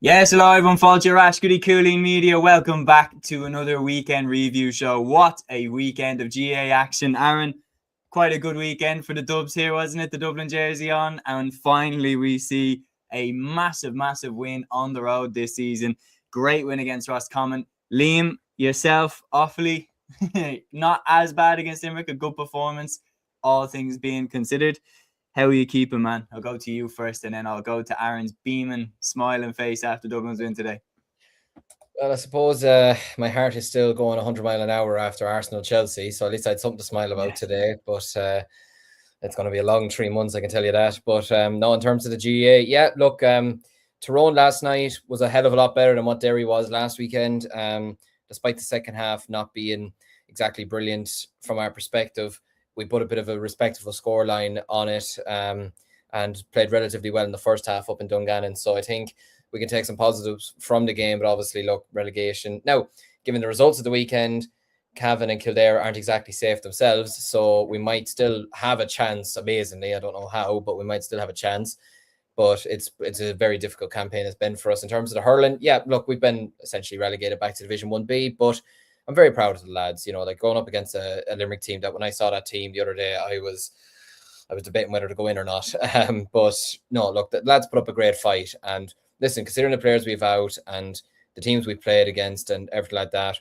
Yes, hello everyone, Fáilte Rash, Cúilín Media. Welcome back to another weekend review show. What a weekend of GA action. Aaron, quite a good weekend for the Dubs here, wasn't it? The Dublin jersey on. And finally we see a massive win on the road this season. Great win against Roscommon. Liam, yourself, awfully not as bad against Limerick. A good performance, all things being considered. How are you keeping, man? I'll go to you first, and then I'll go to Aaron's beaming, smiling face after Dublin's win today. Well, I suppose my heart is still going 100 miles an hour after Arsenal-Chelsea, so at least I had something to smile about today. But it's going to be a long 3 months, I can tell you that. But no, in terms of the GAA, look, Tyrone last night was a hell of a lot better than what Derry was last weekend, despite the second half not being exactly brilliant from our perspective. We put a bit of a respectable scoreline on it and played relatively well in the first half up in Dungannon. So I think we can take some positives from the game, but obviously, look, relegation. Now, given the results of the weekend, Cavan and Kildare aren't exactly safe themselves, so we might still have a chance, amazingly. I don't know how, but we might still have a chance. But it's a very difficult campaign it's been for us. In terms of the hurling, look, we've been essentially relegated back to Division 1B, but I'm very proud of the lads, like going up against a Limerick team that when I saw that team the other day, I was debating whether to go in or not. But no, look, the lads put up a great fight. And listen, considering the players we've out and the teams we've played against and everything like that,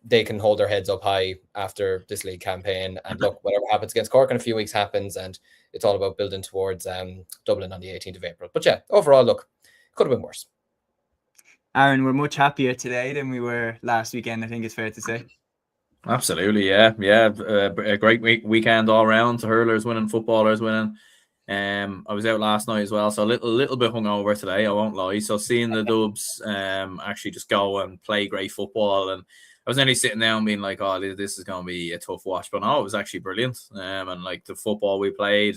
they can hold their heads up high after this league campaign. And look, whatever happens against Cork in a few weeks happens, and it's all about building towards Dublin on the 18th of April. But overall, look, could have been worse. Aaron, we're much happier today than we were last weekend, I think it's fair to say. Absolutely, yeah. A great weekend all round. The hurlers winning, footballers winning. I was out last night as well, so a little bit hungover today, I won't lie. So seeing the Dubs actually just go and play great football, and I was nearly sitting down being like, oh, this is going to be a tough watch. But no, it was actually brilliant. And like the football we played,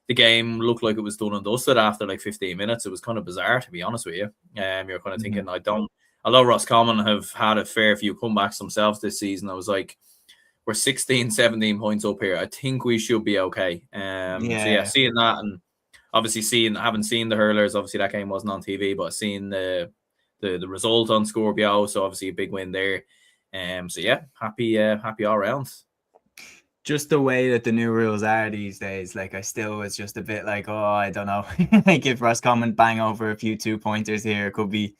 the game looked like it was done and dusted after like 15 minutes. It was kind of bizarre, to be honest with you. You're kind of thinking, although Roscommon have had a fair few comebacks themselves this season, I was like, we're 16, 17 points up here. I think we should be okay. Seeing that, and obviously haven't seen the hurlers. Obviously that game wasn't on TV, but seeing the result on Scorpio, so obviously a big win there. Happy all round. Just the way that the new rules are these days, like I still was just a bit like, oh, I don't know. Like if Roscommon bang over a few 2-pointers here, could be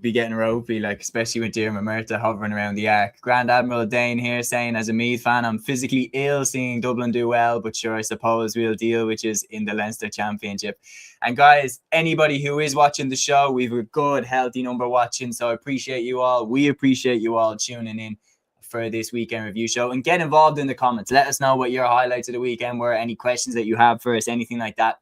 getting ropey, like especially with Diarmuid Murtagh hovering around the arc. Grand Admiral Dane here saying, as a Meath fan, I'm physically ill seeing Dublin do well, but sure, I suppose we'll deal, which is in the Leinster Championship. And guys, anybody who is watching the show, we've a good, healthy number watching, so I appreciate you all. We appreciate you all tuning in for this weekend review show, and get involved in the comments. Let us know what your highlights of the weekend were, any questions that you have for us, anything like that,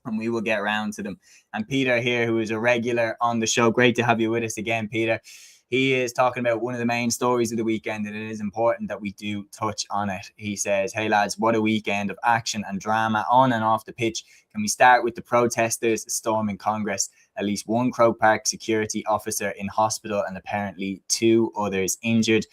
and we will get around to them. And Peter here, who is a regular on the show, great to have you with us again, Peter. He is talking about one of the main stories of the weekend, and it is important that we do touch on it. He says, hey lads, what a weekend of action and drama on and off the pitch. Can we start with the protesters storming Congress? At least one Croke Park security officer in hospital and apparently 2 others injured.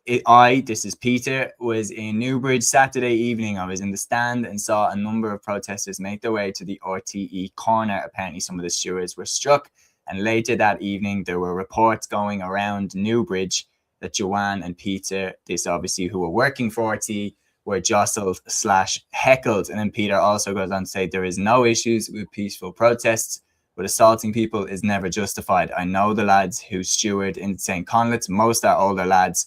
This is Peter, was in Newbridge Saturday evening. I was in the stand and saw a number of protesters make their way to the RTE corner. Apparently some of the stewards were struck, and later that evening there were reports going around Newbridge that Joanne and Peter, this obviously who were working for RTE, were jostled/heckled. And then Peter also goes on to say there is no issues with peaceful protests, but assaulting people is never justified. I know the lads who steward in St. Conleth's, most are older lads.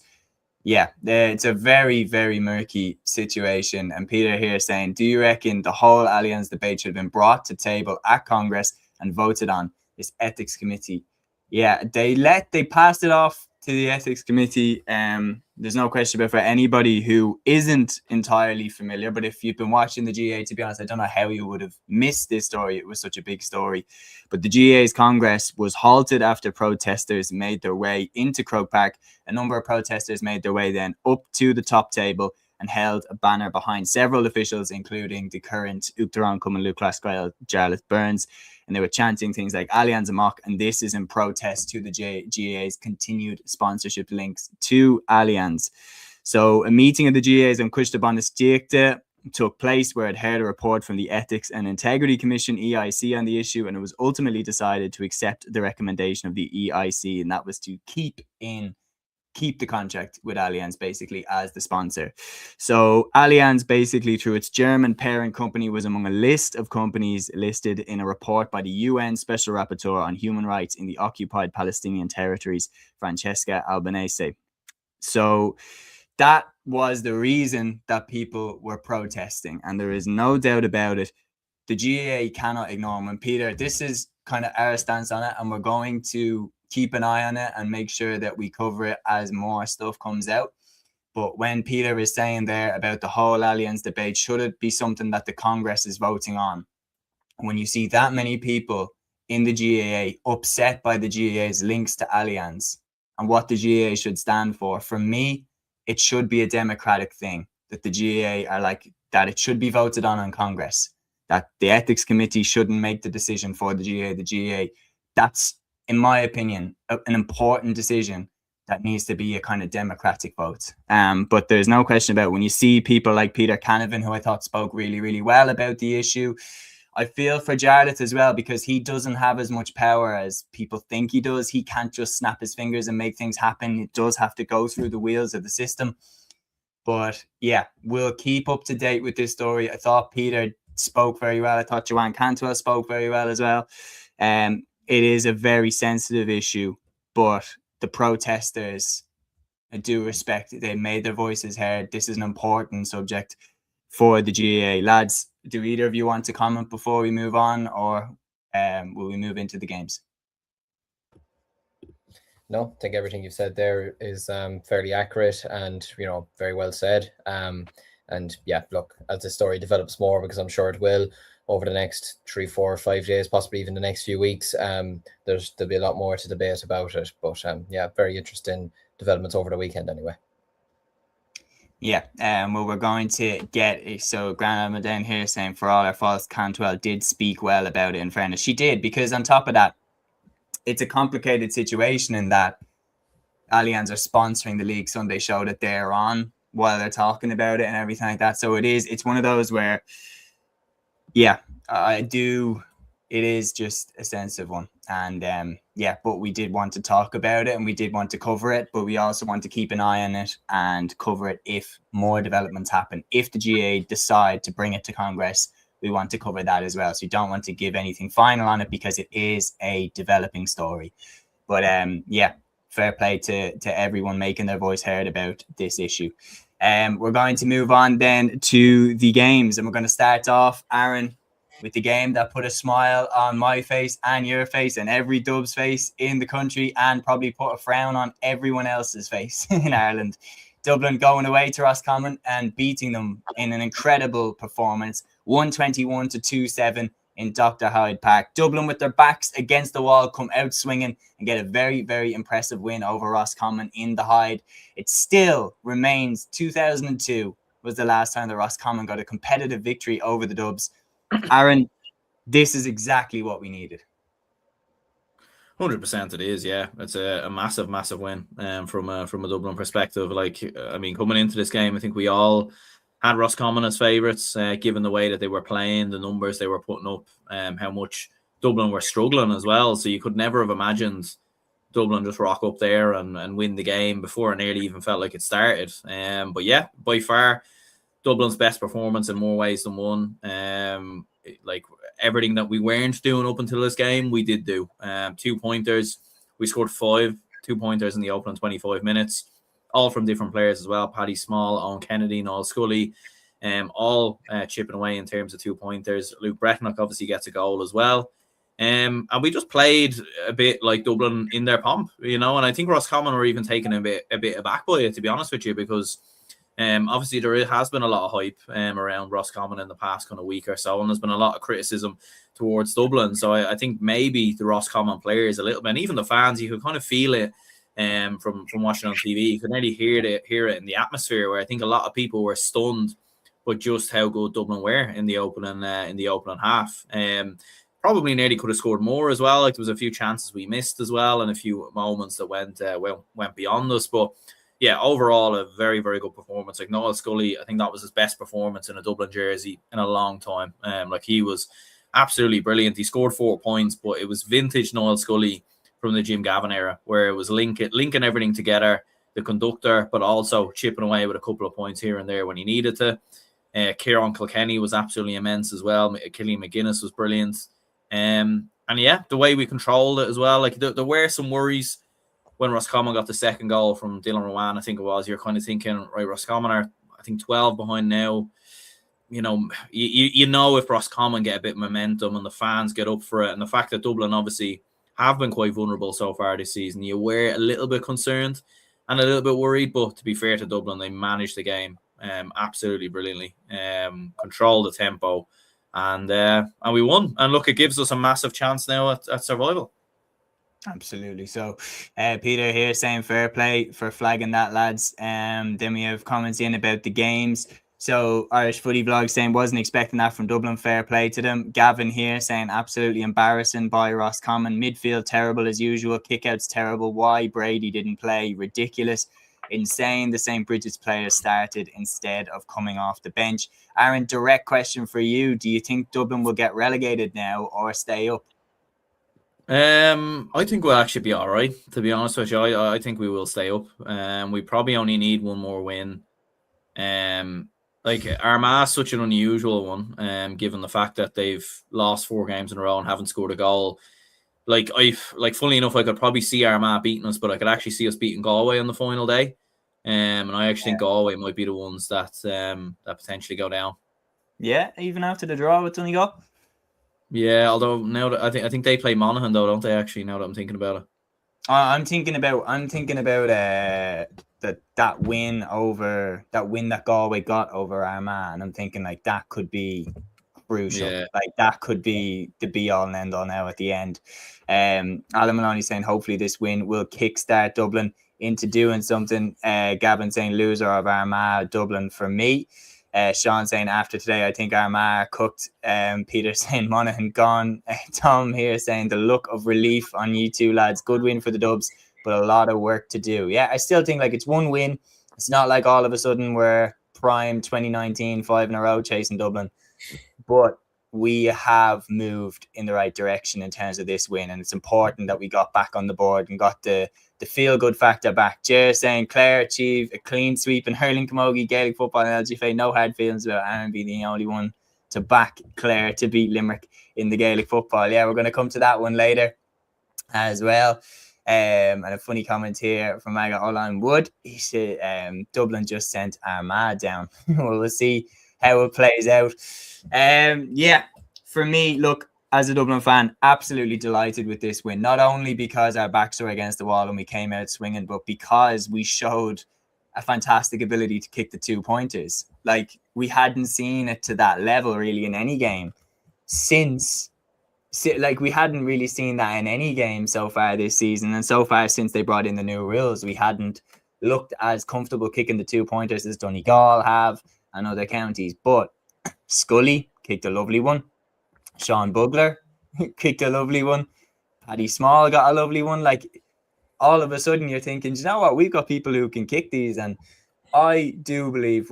It's a very, very murky situation. And Peter here saying, do you reckon the whole Allianz debate should have been brought to table at Congress and voted on? This ethics committee, they passed it off to the ethics committee. There's no question about, for anybody who isn't entirely familiar, but if you've been watching the GA, to be honest, I don't know how you would have missed this story. It was such a big story. But the GA's Congress was halted after protesters made their way into Croke Park. A number of protesters made their way then up to the top table and held a banner behind several officials, including the current Uachtaráin Cumann Lucas Gael, Jarlath Burns. And they were chanting things like Allianz Amok, and this is in protest to the GAA's continued sponsorship links to Allianz. So a meeting of the GAA's on Cuiste Bonus Diacta took place, where it heard a report from the Ethics and Integrity Commission, EIC, on the issue, and it was ultimately decided to accept the recommendation of the EIC, and that was to keep the contract with Allianz basically as the sponsor. So Allianz basically, through its German parent company, was among a list of companies listed in a report by the UN Special Rapporteur on Human Rights in the Occupied Palestinian Territories, Francesca Albanese. So that was the reason that people were protesting, and there is no doubt about it. The GAA cannot ignore them. And Peter, this is kind of our stance on it, and we're going to keep an eye on it and make sure that we cover it as more stuff comes out. But when Peter is saying there about the whole Allianz debate, should it be something that the Congress is voting on? When you see that many people in the GAA upset by the GAA's links to Allianz and what the GAA should stand for me, it should be a democratic thing that the GAA are like, that it should be voted on Congress, that the ethics committee shouldn't make the decision for the GAA. The GAA, that's, in my opinion, an important decision that needs to be a kind of democratic vote. But there's no question about when you see people like Peter Canavan, who I thought spoke really, really well about the issue. I feel for Jarlath as well, because he doesn't have as much power as people think he does. He can't just snap his fingers and make things happen. It does have to go through the wheels of the system. But yeah, we'll keep up to date with this story. I thought Peter spoke very well. I thought Joanne Cantwell spoke very well as well. It is a very sensitive issue, but the protesters, I do respect it. They made their voices heard. This is an important subject for the GAA. Lads, do either of you want to comment before we move on, or will we move into the games? No, I think everything you've said there is fairly accurate and, very well said. And yeah, look, as the story develops more, because I'm sure it will over the next 3, 4, 5 days, possibly even the next few weeks, there'll be a lot more to debate about it. But yeah, very interesting developments over the weekend anyway. Yeah, well, we're going to get, so Grant down here saying, for all our faults, Cantwell did speak well about it, in fairness. She did, because on top of that, it's a complicated situation in that Allianz are sponsoring the League Sunday show that they're on while they're talking about it and everything like that. So it's one of those where, yeah, it is just a sensitive one. And yeah, but we did want to talk about it and we did want to cover it, but we also want to keep an eye on it and cover it if more developments happen. If the GAA decide to bring it to Congress, we want to cover that as well. So you don't want to give anything final on it because it is a developing story. But yeah, fair play to everyone making their voice heard about this issue. We're going to move on then to the games, and we're going to start off, Aaron, with the game that put a smile on my face and your face and every Dubs face in the country, and probably put a frown on everyone else's face in Ireland. Dublin going away to Roscommon and beating them in an incredible performance, 121-2-7 in Dr. Hyde Park. Dublin, with their backs against the wall, come out swinging and get a very, very impressive win over Roscommon in the Hyde. It still remains 2002 was the last time the Roscommon got a competitive victory over the Dubs. Aaron, this is exactly what we needed. 100% it is, yeah. It's a massive, massive win from a Dublin perspective. Like, I mean, coming into this game, I think we all had Roscommon as favourites, given the way that they were playing, the numbers they were putting up, how much Dublin were struggling as well. So you could never have imagined Dublin just rock up there and win the game before it nearly even felt like it started. But yeah, by far, Dublin's best performance in more ways than one. Like everything that we weren't doing up until this game, we did do. 2 pointers. We scored 5 2-pointers in the opening 25 minutes, all from different players as well. Paddy Small, Owen Kennedy, Noel Scully, all chipping away in terms of 2-pointers. Luke Bretnock obviously gets a goal as well. And we just played a bit like Dublin in their pomp, and I think Roscommon were even taken a bit aback by it, to be honest with you, because obviously there has been a lot of hype around Roscommon in the past kind of week or so, and there's been a lot of criticism towards Dublin. So I think maybe the Roscommon players a little bit, and even the fans, you could kind of feel it from watching on TV. You could nearly hear it in the atmosphere, where I think a lot of people were stunned by just how good Dublin were in the opening half. Probably nearly could have scored more as well. Like, there was a few chances we missed as well, and a few moments that went beyond us. But yeah, overall a very, very good performance. Like Noel Scully, I think that was his best performance in a Dublin jersey in a long time. Like he was absolutely brilliant. He scored 4 points, but it was vintage Noel Scully from the Jim Gavin era, where it was linking everything together, the conductor, but also chipping away with a couple of points here and there when he needed to. Kieran Kilkenny was absolutely immense as well. Killian McGuinness was brilliant. And yeah, the way we controlled it as well. Like there were some worries when Roscommon got the second goal from Dylan Rowan, I think it was. You're kind of thinking, right, Roscommon are, I think, 12 behind now. You know if Roscommon get a bit of momentum and the fans get up for it, and the fact that Dublin obviously have been quite vulnerable so far this season, you were a little bit concerned and a little bit worried. But to be fair to Dublin, they managed the game absolutely brilliantly, controlled the tempo, and we won. And look, it gives us a massive chance now at survival. Absolutely. So Peter here saying fair play for flagging that, lads. Then we have comments in about the games. So Irish Footy Vlog saying wasn't expecting that from Dublin, fair play to them. Gavin here saying absolutely embarrassing by Roscommon. Midfield terrible as usual, kickouts terrible. Why Brady didn't play, ridiculous. Insane the St. Bridget's players started instead of coming off the bench. Aaron, direct question for you. Do you think Dublin will get relegated now or stay up? I think we'll actually be all right, to be honest with you. I think we will stay up. We probably only need one more win. Like Armagh is such an unusual one, given the fact that they've lost 4 games in a row and haven't scored a goal. Funnily enough, I could probably see Armagh beating us, but I could actually see us beating Galway on the final day. And I actually think Galway might be the ones that potentially go down. Yeah, even after the draw with Donegal. Yeah, although now that I think they play Monaghan though, don't they? Actually, now that I'm thinking about it. I'm thinking about that win that Galway got over Armagh, and I'm thinking like that could be crucial. Yeah. Like that could be the be all and end all now at the end. Alan Maloney saying hopefully this win will kickstart Dublin into doing something. Gavin saying loser of Armagh, Dublin for me. Sean saying after today, I think Armagh cooked. Peter saying Monaghan gone. Tom here saying the look of relief on you two lads. Good win for the Dubs, but a lot of work to do. Yeah, I still think like it's one win. It's not like all of a sudden we're prime 2019 5 in a row chasing Dublin, but we have moved in the right direction in terms of this win, and it's important that we got back on the board and got the feel-good factor back. Jer saying Clare achieved a clean sweep in Hurling, Camogie, Gaelic Football and LGFA. No hard feelings about Aaron being the only one to back Clare to beat Limerick in the Gaelic Football. Yeah, we're going to come to that one later as well. And a funny comment here from Aga Olan Wood. He said Dublin just sent Armagh down. Well, we'll see how it plays out. Yeah, for me, look, as a Dublin fan, absolutely delighted with this win. Not only because our backs were against the wall and we came out swinging, but because we showed a fantastic ability to kick the 2-pointers. Like, we hadn't seen it to that level really in any game since. Like, we hadn't really seen that in any game so far this season. And so far since they brought in the new rules, we hadn't looked as comfortable kicking the 2-pointers as Donegal have and other counties. But Scully kicked a lovely one. Sean Bugler kicked a lovely one. Paddy Small got a lovely one. Like, all of a sudden you're thinking, you know what, we've got people who can kick these. And I do believe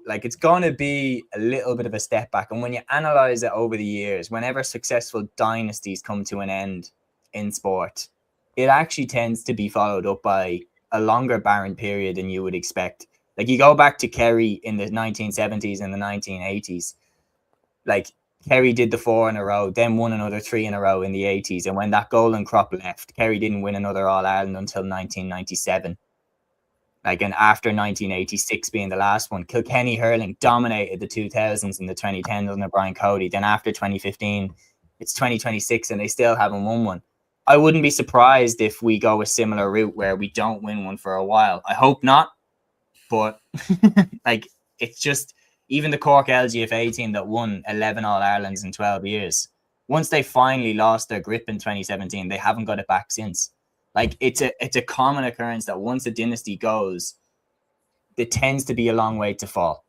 it's going to be a little bit of a step back. And when you analyze it over the years, whenever successful dynasties come to an end in sport, it actually tends to be followed up by a longer barren period than you would expect. Like, you go back to Kerry in the 1970s and the 1980s. Like, Kerry did the 4 in a row, then won another 3 in a row in the 80s. And when that golden crop left, Kerry didn't win another All-Ireland until 1997. Like, and after 1986 being the last one, Kilkenny Hurling dominated the 2000s and the 2010s under Brian Cody. Then after 2015, it's 2026 and they still haven't won one. I wouldn't be surprised if we go a similar route where we don't win one for a while. I hope not. But like, it's just, even the Cork LGFA team that won 11 All-Irelands in 12 years, once they finally lost their grip in 2017, they haven't got it back since. Like, it's a common occurrence that once a dynasty goes, it tends to be a long way to fall.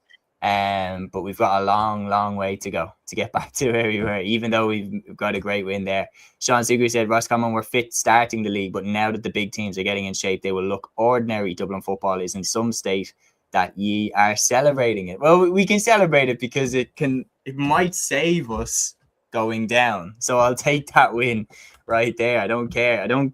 But we've got a long way to go to get back to where we were, even though we've got a great win there. Sean Sigri said Roscommon were fit starting the league, but now that the big teams are getting in shape, they will look ordinary. Dublin football is in some state that ye are celebrating it. Well, we can celebrate it because it might save us going down. So I'll take that win right there. I don't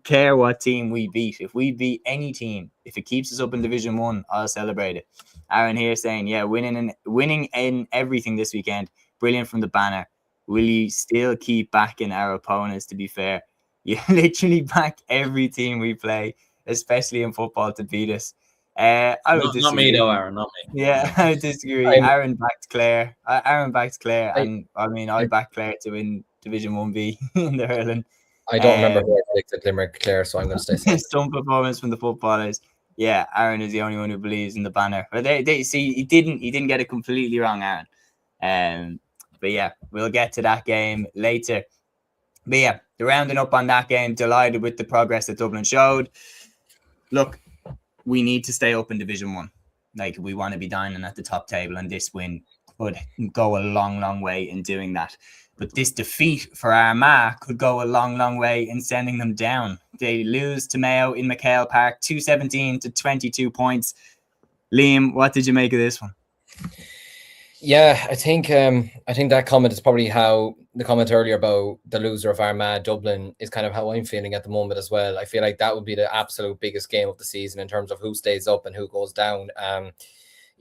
care what team we beat. If we beat any team, if it keeps us up in Division 1, I'll celebrate it. Aaron here saying, yeah, winning in everything this weekend. Brilliant from the banner. Will you still keep backing our opponents, to be fair? You literally back every team we play, especially in football, to beat us. I would disagree. Not me though, Aaron, not me. Yeah, I would disagree. Aaron backed Clare. And I mean, I backed Clare to win Division 1B in the hurling. I don't remember who I predicted Limerick Clare, so I'm going to stay safe. Some performance from the footballers. Yeah, Aaron is the only one who believes in the banner. But they see he didn't get it completely wrong, Aaron. But yeah, we'll get to that game later. But yeah, the rounding up on that game, delighted with the progress that Dublin showed. Look, we need to stay up in Division 1. Like, we want to be dining at the top table, and this win could go a long way in doing that. But this defeat for Armagh could go a long way in sending them down. They lose to Mayo in McHale Park, 217 to 22 points. Liam, what did you make of this one? Yeah, I think that comment is probably how the comment earlier about the loser of Armagh Dublin is kind of how I'm feeling at the moment as well. I feel like that would be the absolute biggest game of the season in terms of who stays up and who goes down.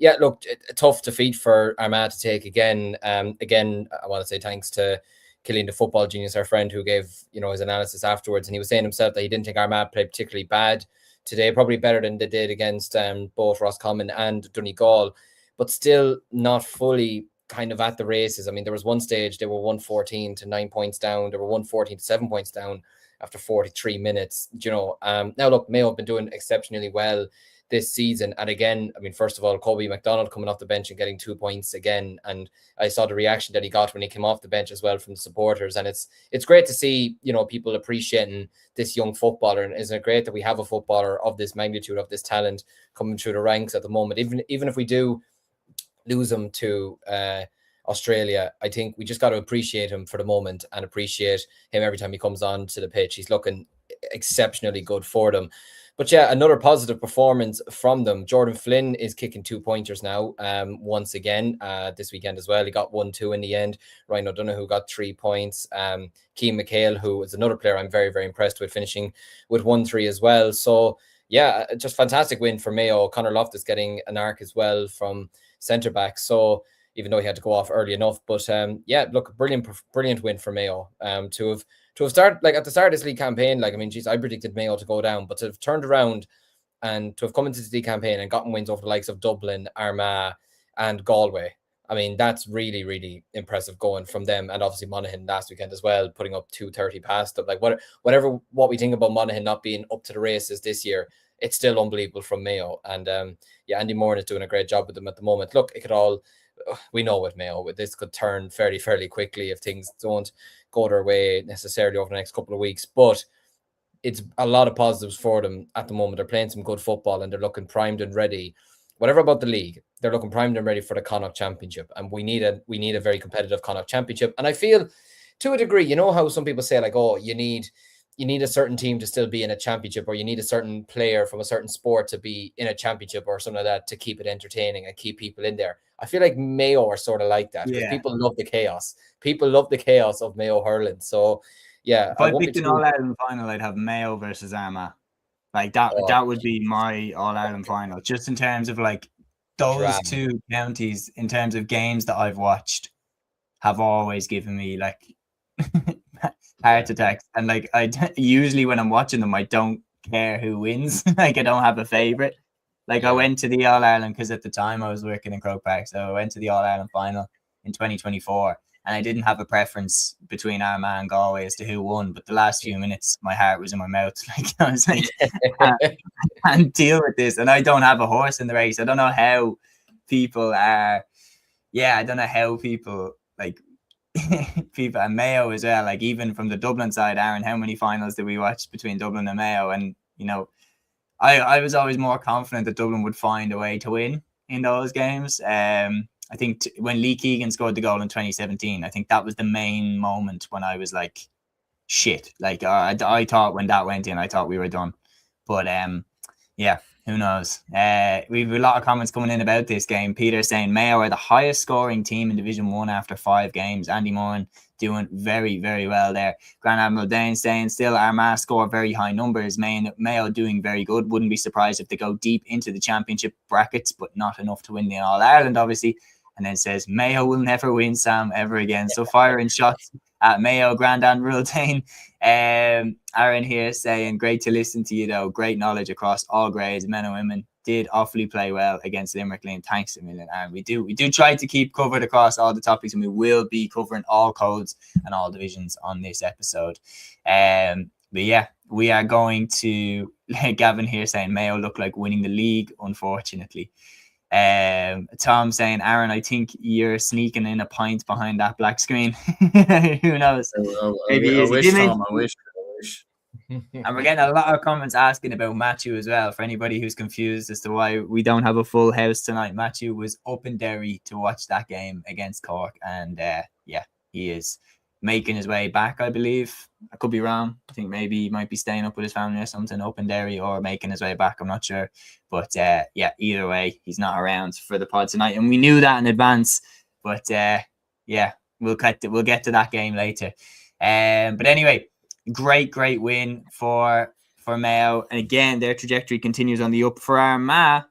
Yeah, look, a tough defeat for Armagh to take again. Again, I want to say thanks to Cúilín, the football genius, our friend, who gave his analysis afterwards, and he was saying himself that he didn't think Armagh played particularly bad today, probably better than they did against both Roscommon and Donegal, but still not fully kind of at the races. I mean, there was one stage they were 114 to 9 points down. They were 114 to 7 points down after 43 minutes. Now look, Mayo have been doing exceptionally well this season. And again, I mean, first of all, Kobe McDonald coming off the bench and getting 2 points again. And I saw the reaction that he got when he came off the bench as well from the supporters. And it's great to see, people appreciating this young footballer. And isn't it great that we have a footballer of this magnitude, of this talent coming through the ranks at the moment? Even if we do lose him to Australia, I think we just got to appreciate him for the moment and appreciate him every time he comes on to the pitch. He's looking exceptionally good for them. But yeah, another positive performance from them. Jordan Flynn is kicking 2-pointers now, once again, this weekend as well. He got 1-2 in the end. Ryan O'Donoghue got 3 points. Keane McHale, who is another player I'm very, very impressed with, finishing with 1-3 as well. So yeah, just fantastic win for Mayo. Conor Loftus getting an arc as well from centre back. So even though he had to go off early enough, but yeah, look, brilliant win for Mayo. To have started, like, at the start of this league campaign, like, I mean, geez, I predicted Mayo to go down, but to have turned around and to have come into the league campaign and gotten wins over the likes of Dublin, Armagh and Galway, I mean, that's really, really impressive going from them. And obviously Monaghan last weekend as well, putting up 230 past them. Like, what we think about Monaghan not being up to the races this year, it's still unbelievable from Mayo. And yeah, Andy Moran is doing a great job with them at the moment. Look, we know with Mayo, this could turn fairly quickly if things don't go their way necessarily over the next couple of weeks. But it's a lot of positives for them at the moment. They're playing some good football and they're looking primed and ready. Whatever about the league, they're looking primed and ready for the Connacht Championship. And we need a very competitive Connacht Championship. And I feel, to a degree, how some people say, like, oh, you need a certain team to still be in a championship, or you need a certain player from a certain sport to be in a championship or something like that to keep it entertaining and keep people in there. I feel like Mayo are sort of like that, because people love the chaos. People love the chaos of Mayo hurling. So yeah, if I picked an All-Ireland final, I'd have Mayo versus Armagh. Like that would be my All-Ireland final. Just in terms of like those two counties, in terms of games that I've watched, have always given me like heart attacks. And like usually when I'm watching them, I don't care who wins. Like, I don't have a favorite. Like, I went to the All-Ireland because at the time I was working in Croke Park, so I went to the All-Ireland final in 2024, and I didn't have a preference between Armagh and Galway as to who won. But the last few minutes, my heart was in my mouth. Like, I was like, I can't deal with this, and I don't have a horse in the race. I don't know how people are. Yeah, I don't know how people like people and Mayo as well. Like, even from the Dublin side, Aaron, how many finals did we watch between Dublin and Mayo? And I was always more confident that Dublin would find a way to win in those games. I think when Lee Keegan scored the goal in 2017, I think that was the main moment when I was like, shit. Like I thought when that went in, I thought we were done. But yeah, who knows? We have a lot of comments coming in about this game. Peter saying Mayo are the highest scoring team in Division 1 after 5 games. Andy Moran doing very, very well there. Grand Admiral Dane saying still Armagh score very high numbers. Mayo doing very good. Wouldn't be surprised if they go deep into the championship brackets, but not enough to win the All-Ireland, obviously. And then says Mayo will never win, Sam, ever again. So firing shots at Mayo. Grand Admiral Dane. Aaron here saying great to listen to you though. Great knowledge across all grades, men and women. Did awfully play well against Limerick Lane. Thanks a million, Aaron. We do try to keep covered across all the topics, and we will be covering all codes and all divisions on this episode. But yeah, we are going to Gavin here saying Mayo look like winning the league, unfortunately. Tom saying, Aaron, I think you're sneaking in a pint behind that black screen. Who knows? Maybe I wish, Tom, I wish. And we're getting a lot of comments asking about Matthew as well. For anybody who's confused as to why we don't have a full house tonight, Matthew was up in Derry to watch that game against Cork, and yeah, he is making his way back, I believe. I could be wrong. I think maybe he might be staying up with his family or something up in Derry, or making his way back. I'm not sure. But yeah, either way, he's not around for the pod tonight. And we knew that in advance. But yeah, we'll get to that game later. But anyway, great win for Mayo. And again, their trajectory continues on the up. For Armagh,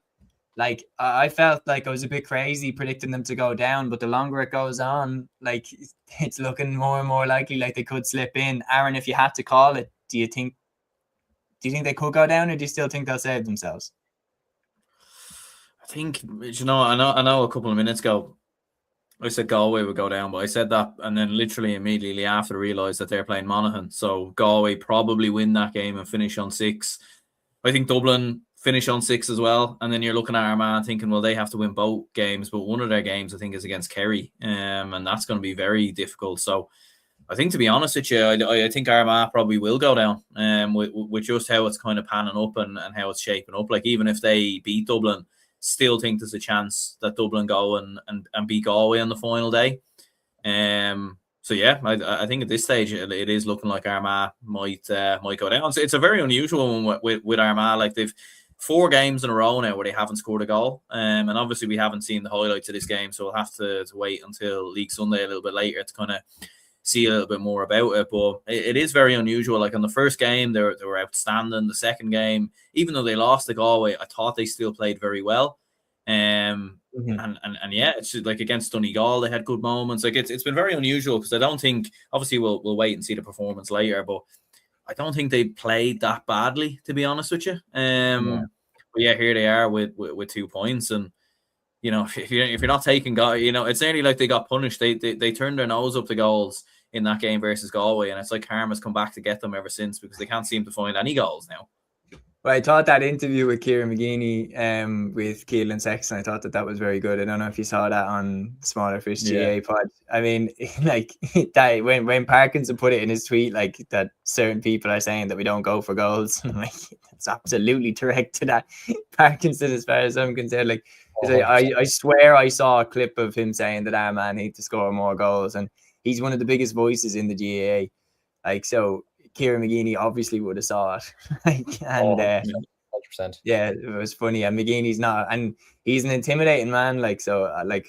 like I felt like I was a bit crazy predicting them to go down, but the longer it goes on, like it's looking more and more likely like they could slip in. Aaron, if you had to call it, do you think they could go down, or do you still think they'll save themselves? I think, I know a couple of minutes ago I said Galway would go down, but I said that and then literally immediately after realised that they're playing Monaghan. So Galway probably win that game and finish on 6. I think Dublin finish on 6 as well. And then you're looking at Armagh thinking, well, they have to win both games, but one of their games I think is against Kerry. And that's going to be very difficult. So I think, to be honest with you, I think Armagh probably will go down with just how it's kind of panning up and how it's shaping up. Like, even if they beat Dublin, still think there's a chance that Dublin go and beat Galway on the final day. So yeah, I think at this stage it is looking like Armagh might go down. So it's a very unusual one with Armagh. Like, they've 4 games in a row now where they haven't scored a goal. And obviously we haven't seen the highlights of this game, so we'll have to wait until League Sunday a little bit later to kind of see a little bit more about it. But it is very unusual. Like, on the first game, they were outstanding. The second game, even though they lost to Galway, I thought they still played very well. And yeah, it's just like against Donegal, they had good moments. Like, it's been very unusual, because I don't think, obviously we'll wait and see the performance later, but I don't think they played that badly, to be honest with you. But yeah, here they are with 2 points, and if you're not taking goals, it's nearly like they got punished. They turned their nose up the goals in that game versus Galway, and it's like karma's come back to get them ever since, because they can't seem to find any goals now. Well, I thought that interview with Kieran McGeeney with Keelan Sexton, I thought that was very good. I don't know if you saw that on Smaller Fish GA pod. I mean, like, that when Parkinson put it in his tweet, like, that certain people are saying that we don't go for goals. Like, it's absolutely direct to that Parkinson, as far as I'm concerned. Like, I swear I saw a clip of him saying that Armagh need to score more goals, and he's one of the biggest voices in the GAA. Like, so Kieran McGeeney obviously would have saw it. Like, and 100%. Yeah, it was funny. And McGeeney's not, and he's an intimidating man. Like, so like,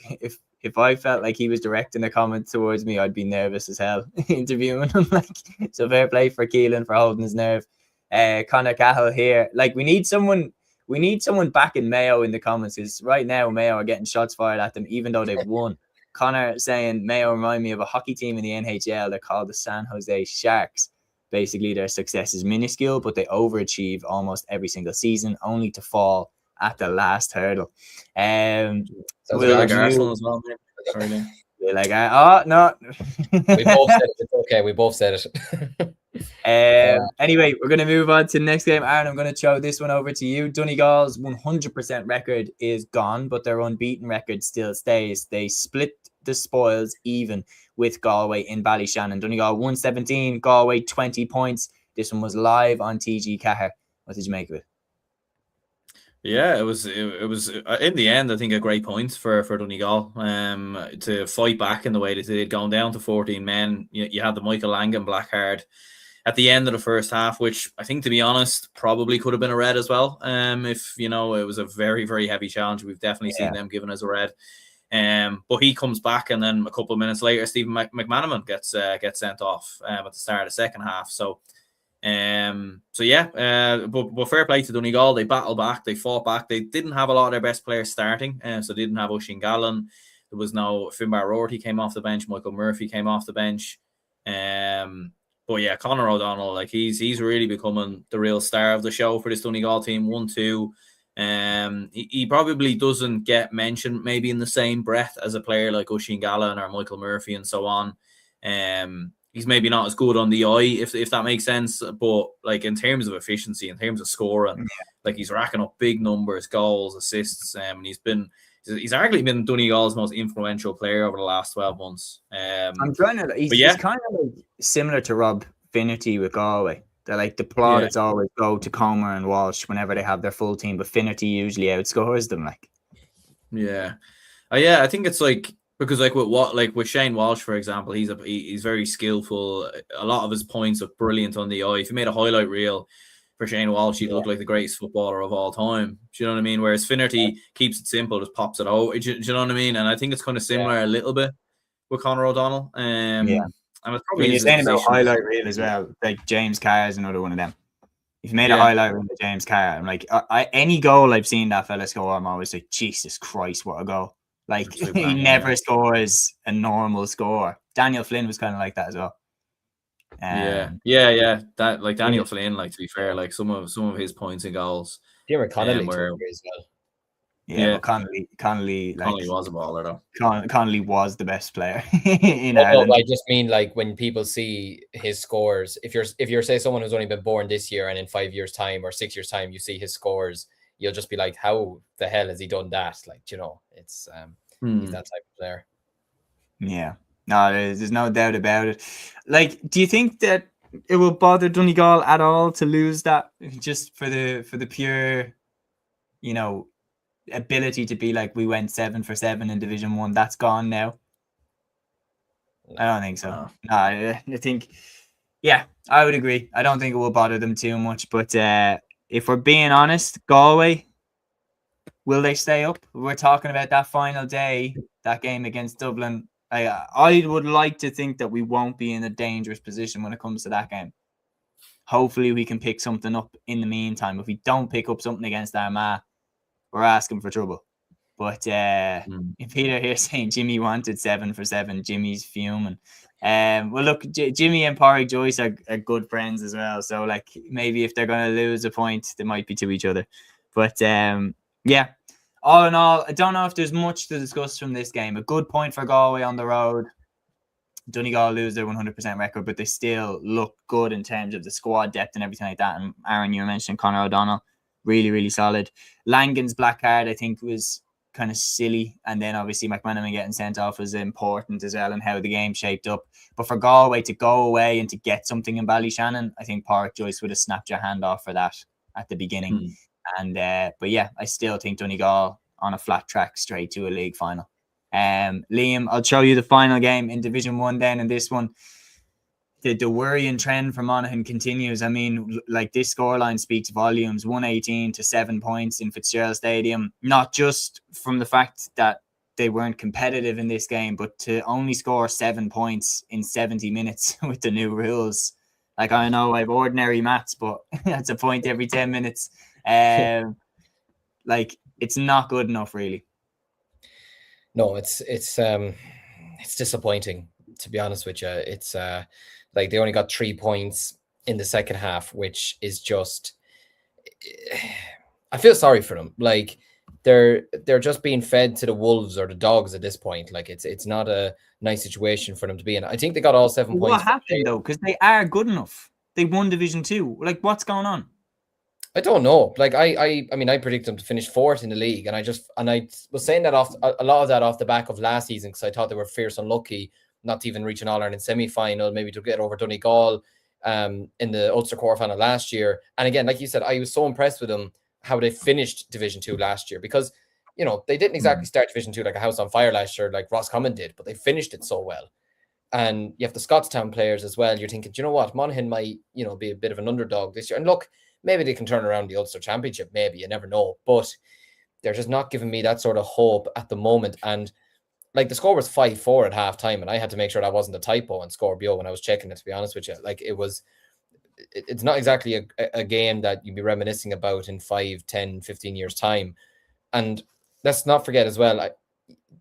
if I felt like he was directing a comment towards me, I'd be nervous as hell interviewing him. Like, so fair play for Keelan for holding his nerve. Conor Cahill here. Like, we need someone back in Mayo in the comments, because right now Mayo are getting shots fired at them even though they've won. Connor saying Mayo remind me of a hockey team in the NHL. They're called the San Jose Sharks. Basically, their success is minuscule, but they overachieve almost every single season, only to fall at the last hurdle. So like Arsenal as well. We're like, oh no. We both said it. It's okay. We both said it. Anyway, we're going to move on to the next game. Aaron, I'm going to throw this one over to you. Donegal's 100% record is gone, but their unbeaten record still stays. They split the spoils even with Galway in Ballyshannon. Donegal 117, Galway 20 points. This one was live on TG Cahir. What did you make of it? Yeah, it was in the end, I think, a great point for Donegal to fight back in the way that they did, going down to 14 men. You had the Michael Langan black card at the end of the first half, which I think, to be honest, probably could have been a red as well. If it was a very, very heavy challenge. We've definitely seen them given as a red. But he comes back, and then a couple of minutes later, Stephen McManaman gets sent off at the start of the second half. So but fair play to Donegal. They battled back, they fought back. They didn't have a lot of their best players starting, so they didn't have Oisín Gallen. There was no Finbar Rorty came off the bench, Michael Murphy came off the bench. But yeah, Conor O'Donnell, like he's really becoming the real star of the show for this Donegal team. 1-2. He probably doesn't get mentioned maybe in the same breath as a player like Oisín Gallen or Michael Murphy and so on. He's maybe not as good on the eye, if that makes sense. But like in terms of efficiency, in terms of scoring, like he's racking up big numbers, goals, assists, and he's arguably been Donegal's most influential player over the last 12 months. I'm trying to. He's kind of like similar to Rob Finnerty with Galway. They're like the plaudits always go to Comer and Walsh whenever they have their full team, but Finnerty usually outscores them. Like, I think it's like. Because with Shane Walsh, for example, he's very skillful. A lot of his points look brilliant on the eye. If you made a highlight reel for Shane Walsh, he'd look like the greatest footballer of all time. Do you know what I mean? Whereas Finnerty keeps it simple, just pops it out. Do you know what I mean? And I think it's kind of similar a little bit with Conor O'Donnell. And it's probably you're saying about highlight reel as well. Like James Carr is another one of them. If you made a highlight reel with James Carr, I'm like, any goal I've seen that fella score, I'm always like, Jesus Christ, what a goal. Like, he never scores a normal score. Daniel Flynn was kind of like that as well. That like Daniel Flynn, like, to be fair, like some of his points and goals. Diarmaid Connolly as well. But Connolly was a baller though. Connolly was the best player in Ireland. No, I just mean like when people see his scores, if you're say someone who's only been born this year and in 5 years' time or 6 years' time you see his scores, you'll just be like, how the hell has he done that? Like, it's he's that type of player. Yeah. No, there's no doubt about it. Like, do you think that it will bother Donegal at all to lose that, just for the pure, ability to be like, we went 7 for 7 in Division 1? That's gone now. I don't think so. No, I think, I would agree. I don't think it will bother them too much. But if we're being honest, Galway, will they stay up? We're talking about that final day, that game against Dublin. I would like to think that we won't be in a dangerous position when it comes to that game. Hopefully we can pick something up in the meantime. If we don't pick up something against Armagh, we're asking for trouble. But if Peter here saying Jimmy wanted 7 for 7, Jimmy's fuming. Well, look, Jimmy and Pádraig Joyce are good friends as well. So, like, maybe if they're going to lose a point, they might be to each other. But, all in all, I don't know if there's much to discuss from this game. A good point for Galway on the road. Donegal lose their 100% record, but they still look good in terms of the squad depth and everything like that. And Aaron, you were mentioning Conor O'Donnell. Really, really solid. Langan's black card, I think, was kind of silly. And then obviously McManaman getting sent off was important as well, and how the game shaped up. But for Galway to go away and to get something in Ballyshannon, I think Pádraig Joyce would have snapped your hand off for that at the beginning. And but I still think Donegal on a flat track straight to a league final. Liam, I'll show you the final game in Division 1 then, and this one, the worrying trend for Monaghan continues. I mean, like, this scoreline speaks volumes. 118 to 7 points in Fitzgerald Stadium, not just from the fact that they weren't competitive in this game, but to only score 7 points in 70 minutes with the new rules. Like, I know I have ordinary maths, but that's a point every 10 minutes. Like, it's not good enough, really. No, it's disappointing, to be honest with you. It's like they only got 3 points in the second half, which is just, I feel sorry for them. Like, they're just being fed to the wolves or the dogs at this point. Like, it's not a nice situation for them to be in. I think they got all 7 points. What happened though? Because they are good enough. They won Division 2. Like, what's going on? I don't know. Like, I mean, I predict them to finish 4th in the league, and I was saying that off a lot of that off the back of last season, because I thought they were fierce unlucky not to even reach an All-Ireland semi-final, maybe to get over Donegal in the Ulster quarterfinal last year. And again, like you said, I was so impressed with them how they finished Division 2 last year, because they didn't exactly start Division 2 like a house on fire last year, like Roscommon did, but they finished it so well. And you have the Scottstown players as well. You're thinking, do you know what? Monaghan might, be a bit of an underdog this year. And look, maybe they can turn around the Ulster Championship. Maybe, you never know. But they're just not giving me that sort of hope at the moment. And like the score was 5-4 at halftime, and I had to make sure that wasn't a typo on Score Bio when I was checking it, to be honest with you. Like it's not exactly a game that you'd be reminiscing about in 5, 10, 15 years time. And let's not forget as well,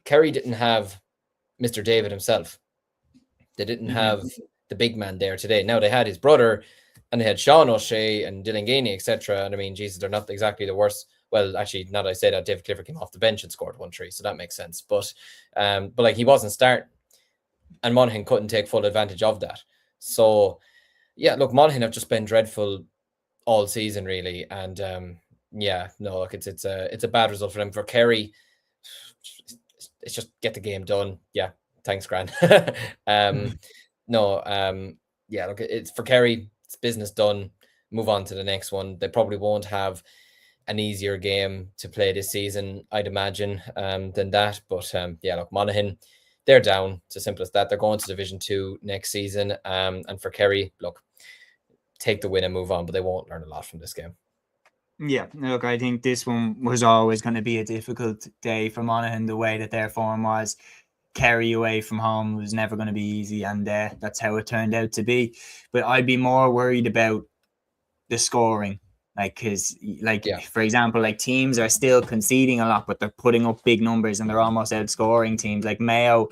Kerry didn't have Mr. David himself. They didn't have the big man there today. Now they had his brother, and they had Sean O'Shea and Dylan Gainey, etc. And I mean, Jesus, they're not exactly the worst. Well, actually, now that I say that, David Clifford came off the bench and scored 1-3, so that makes sense. But like he wasn't starting, and Monaghan couldn't take full advantage of that. So yeah, look, Monaghan have just been dreadful all season, really, and look, it's a bad result for them. For Kerry, it's just get the game done. Yeah. Thanks, Grant. Look, it's for Kerry, it's business done. Move on to the next one. They probably won't have an easier game to play this season, I'd imagine, than that. But look, Monaghan, they're down. It's as simple as that. They're going to Division 2 next season. And for Kerry, look, take the win and move on, but they won't learn a lot from this game. Yeah, look, I think this one was always going to be a difficult day for Monaghan, the way that their form was. Kerry away from home was never going to be easy, and that's how it turned out to be. But I'd be more worried about the scoring, because for example, like teams are still conceding a lot, but they're putting up big numbers and they're almost outscoring teams. Like Mayo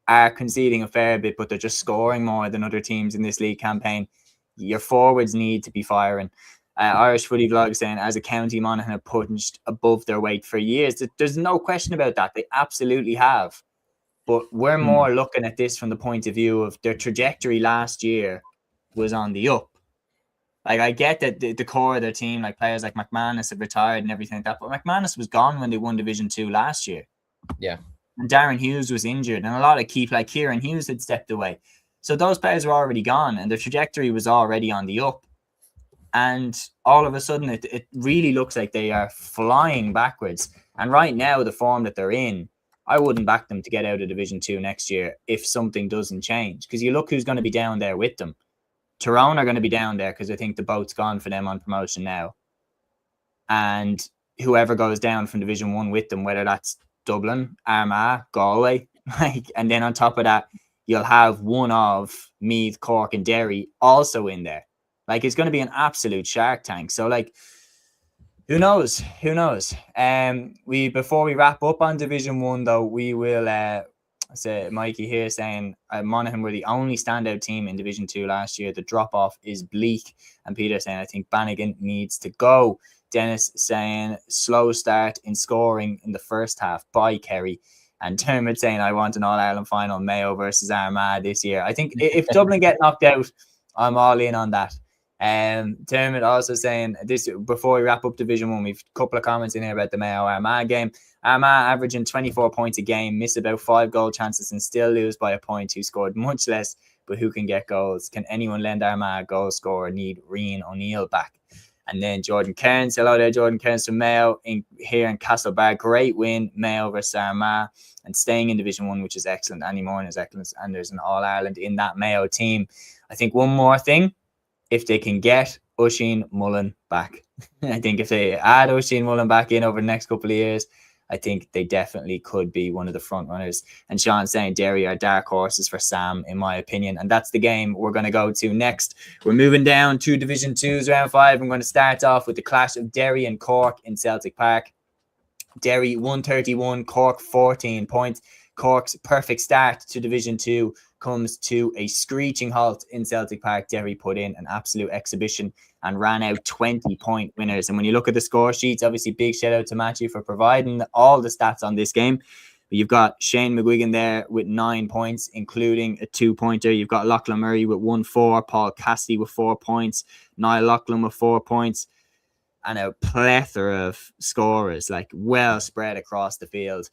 are conceding a fair bit, but they're just scoring more than other teams in this league campaign. Your forwards need to be firing. Irish Footy Vlog saying, as a county, Monaghan have punched above their weight for years. There's no question about that. They absolutely have. But we're more looking at this from the point of view of their trajectory last year was on the up. Like, I get that the core of their team, like players like McManus have retired and everything like that, but McManus was gone when they won Division 2 last year. Yeah. And Darren Hughes was injured, and a lot of key, like Kieran Hughes, had stepped away. So those players were already gone, and their trajectory was already on the up. And all of a sudden, it really looks like they are flying backwards. And right now, the form that they're in, I wouldn't back them to get out of Division 2 next year if something doesn't change. Because you look who's going to be down there with them. Tyrone are going to be down there because I think the boat's gone for them on promotion now. And whoever goes down from Division 1 with them, whether that's Dublin, Armagh, Galway, and then on top of that, you'll have one of Meath, Cork and Derry also in there. Like, it's going to be an absolute shark tank. So, like, who knows? Before we wrap up on Division 1, though, we will say Mikey here saying Monaghan were the only standout team in Division 2 last year. The drop-off is bleak. And Peter saying, I think Bannigan needs to go. Dennis saying, slow start in scoring in the first half by Kerry. And Dermot saying, I want an All-Ireland final, Mayo versus Armagh this year. I think if Dublin get knocked out, I'm all in on that. Dermot also saying this before we wrap up Division 1, we've a couple of comments in here about the Mayo Armagh game. Armagh averaging 24 points a game, miss about 5 goal chances and still lose by a point. Who scored much less, but who can get goals? Can anyone lend Armagh a goal scorer? Need Rian O'Neill back. And then Jordan Cairns, hello there, Jordan Cairns from Mayo here in Castlebar. Great win, Mayo versus Armagh, and staying in Division 1, which is excellent. Annie Moore is excellent, and there's an All-Ireland in that Mayo team. I think one more thing, if they can get Oisín Mullen back. I think if they add Oisín Mullen back in over the next couple of years, I think they definitely could be one of the front runners. And Sean saying Derry are dark horses for Sam, in my opinion. And that's the game we're going to go to next. We're moving down to Division 2's round 5. I'm going to start off with the clash of Derry and Cork in Celtic Park. Derry 131, Cork 14 points. Cork's perfect start to Division 2 comes to a screeching halt in Celtic Park. Derry put in an absolute exhibition and ran out 20-point winners. And when you look at the score sheets, obviously big shout out to Matthew for providing all the stats on this game. But you've got Shane McGuigan there with 9 points, including a 2-pointer. You've got Lachlan Murray with 1-4, Paul Cassidy with 4 points, Niall Lachlan with 4 points, and a plethora of scorers, like well spread across the field.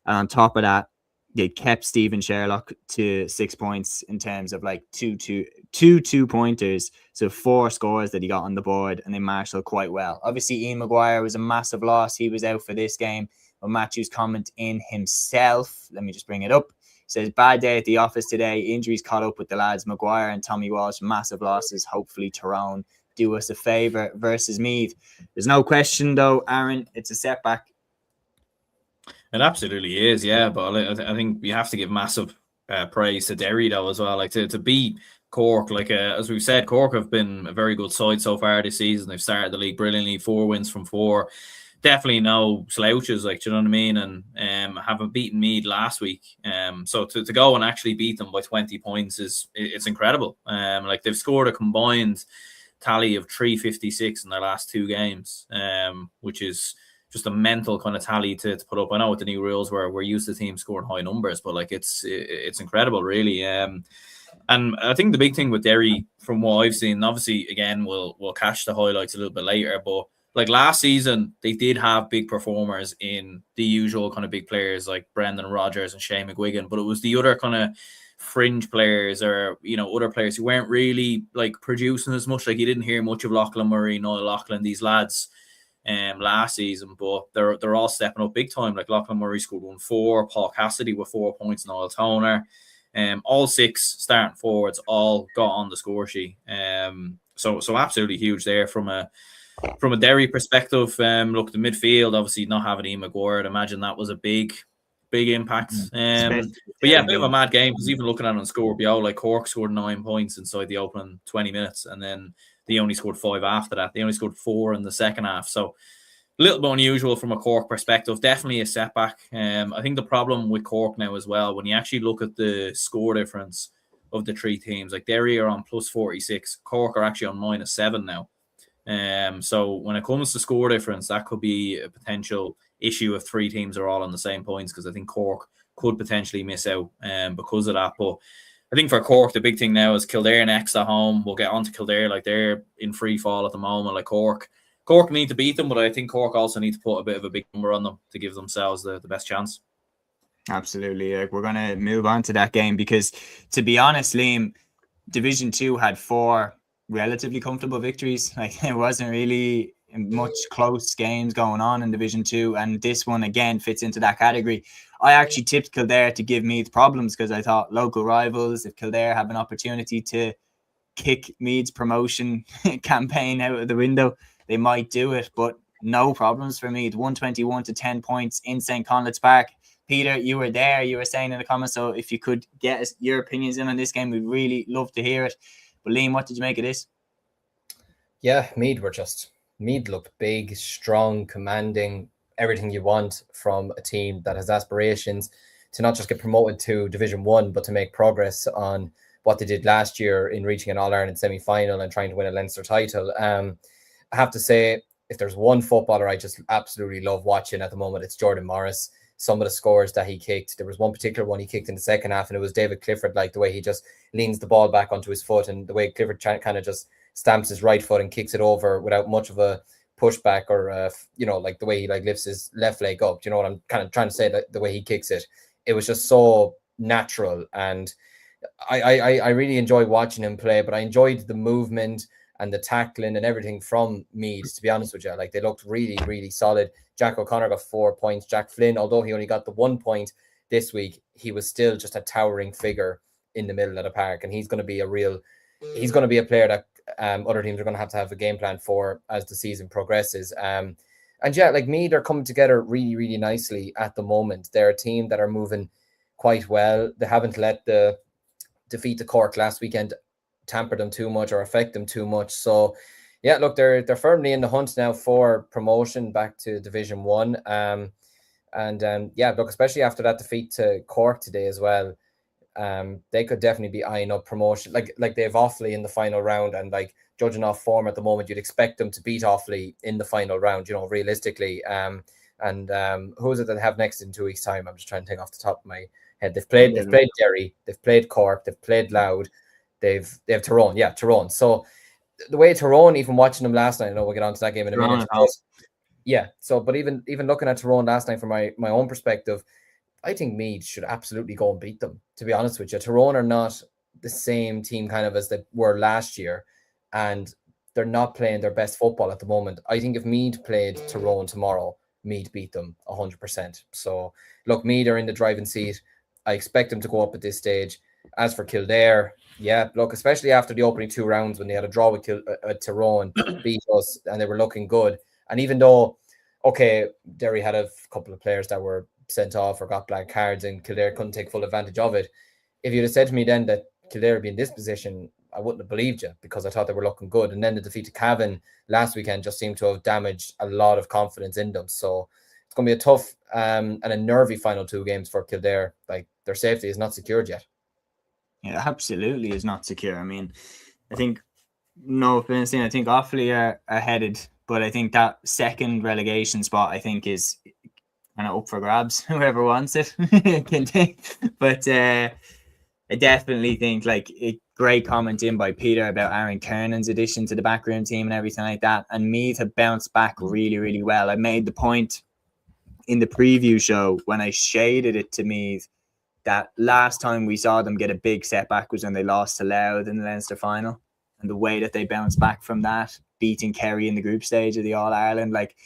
And on top of that, they kept Stephen Sherlock to 6 points in terms of like two pointers. So 4 scores that he got on the board, and they marshaled quite well. Obviously, Ian Maguire was a massive loss. He was out for this game. But Matthew's comment in himself, let me just bring it up. Says, bad day at the office today. Injuries caught up with the lads. Maguire and Tommy Walsh, massive losses. Hopefully Tyrone do us a favour versus Meath. There's no question though, Aaron, it's a setback. It absolutely is, yeah. But I think you have to give massive praise to Derry though as well. Like to beat Cork, like as we've said, Cork have been a very good side so far this season. They've started the league brilliantly, 4 wins from 4. Definitely no slouches, like, do you know what I mean? And haven't beaten Meath last week. So to go and actually beat them by 20 points it's incredible. Like they've scored a combined tally of 356 in their last 2 games, which is just a mental kind of tally to put up. I know with the new rules where we're used to teams scoring high numbers, but like it's incredible, really. And I think the big thing with Derry, from what I've seen, obviously again we'll catch the highlights a little bit later, but like last season, they did have big performers in the usual kind of big players like Brendan Rodgers and Shane McGuigan, but it was the other kind of fringe players or, you know, other players who weren't really like producing as much. Like you didn't hear much of Lachlan Murray, Noel Lachlan, these lads last season, but they're all stepping up big time. Like Lachlan Murray scored 1-4, Paul Cassidy with 4 points, Noel Toner. All 6 starting forwards all got on the score sheet. So absolutely huge there from a Derry perspective. Look, the midfield, obviously not having Ian Maguire, I'd imagine that was a big impact. But yeah, a bit of a mad game, because even looking at it on score, like Cork scored 9 points inside the opening 20 minutes, and then they only scored 5 after that. They only scored 4 in the second half. So a little bit unusual from a Cork perspective. Definitely a setback. I think the problem with Cork now as well, when you actually look at the score difference of the 3 teams, like Derry are on plus 46, Cork are actually on -7 now. So when it comes to score difference, that could be a potential issue if 3 teams are all on the same points, because I think Cork could potentially miss out because of that. But I think for Cork, the big thing now is Kildare next at home. We'll get on to Kildare, like they're in free fall at the moment. Like Cork need to beat them, but I think Cork also need to put a bit of a big number on them to give themselves the best chance. Absolutely. Like, we're going to move on to that game, because to be honest, Liam, Division 2 had 4 relatively comfortable victories. Like, there wasn't really much close games going on in Division 2, and this one again fits into that category. I actually tipped Kildare to give Meath problems, because I thought local rivals, if Kildare have an opportunity to kick Meath's promotion campaign out of the window, they might do it. But no problems for Meath. 121 to 10 points in St. Conleth's Park. Peter, you were there, you were saying in the comments, so if you could get your opinions in on this game, we'd really love to hear it. But Liam, what did you make of this? Yeah, Meath looked big, strong, commanding, everything you want from a team that has aspirations to not just get promoted to Division 1, but to make progress on what they did last year in reaching an All-Ireland semi-final and trying to win a Leinster title. I have to say, if there's one footballer I just absolutely love watching at the moment, it's Jordan Morris. Some of the scores that he kicked, there was one particular one he kicked in the second half, and it was David Clifford, like the way he just leans the ball back onto his foot, and the way Clifford kind of just stamps his right foot and kicks it over without much of a pushback, or like the way he like lifts his left leg up. Do you know what I'm kind of trying to say? That the way he kicks it, it was just so natural, and I really enjoyed watching him play. But I enjoyed the movement and the tackling and everything from Meath, to be honest with you. Like, they looked really, really solid. Jack O'Connor got 4 points. Jack Flynn, although he only got the 1 point this week, he was still just a towering figure in the middle of the park. And he's going to be a player that other teams are going to have a game plan for as the season progresses. And yeah, like Meath are coming together really, really nicely at the moment. They're a team that are moving quite well. They haven't let the defeat to Cork last weekend tamper them too much or affect them too much. So yeah, look, they're firmly in the hunt now for promotion back to Division 1. Yeah, look, especially after that defeat to Cork today as well, they could definitely be eyeing up promotion. Like they have Offaly in the final round, and like judging off form at the moment, you'd expect them to beat Offaly in the final round, realistically. Who is it that they have next in 2 weeks' time? I'm just trying to think off the top of my head. They've played Derry, they've played Cork, they've played Louth, they have Tyrone. Yeah, Tyrone. So the way Tyrone, even watching them last night, I know we'll get on to that game in a minute. Yeah. So, but even looking at Tyrone last night from my own perspective, I think Meath should absolutely go and beat them, to be honest with you. Tyrone are not the same team kind of as they were last year, and they're not playing their best football at the moment. I think if Meath played Tyrone tomorrow, Meath beat them 100%. So, look, Meath are in the driving seat. I expect them to go up at this stage. As for Kildare, yeah, look, especially after the opening 2 rounds when they had a draw with Tyrone, beat us, and they were looking good. And even though, okay, Derry had a couple of players that were sent off or got blank cards and Kildare couldn't take full advantage of it. If you'd have said to me then that Kildare would be in this position, I wouldn't have believed you, because I thought they were looking good. And then the defeat to Cavan last weekend just seemed to have damaged a lot of confidence in them. So it's going to be a tough and a nervy final 2 games for Kildare. Like, their safety is not secured yet. Yeah, absolutely is not secure. I mean, I think, no offense, I think Offaly are headed, but I think that second relegation spot, I think, is kind of up for grabs. Whoever wants it can take. But I definitely think, like, a great comment in by Peter about Aaron Kernan's addition to the backroom team and everything like that. And Meath have bounced back really, really well. I made the point in the preview show when I shaded it to Meath that last time we saw them get a big setback was when they lost to Louth in the Leinster final. And the way that they bounced back from that, beating Kerry in the group stage of the All-Ireland, like,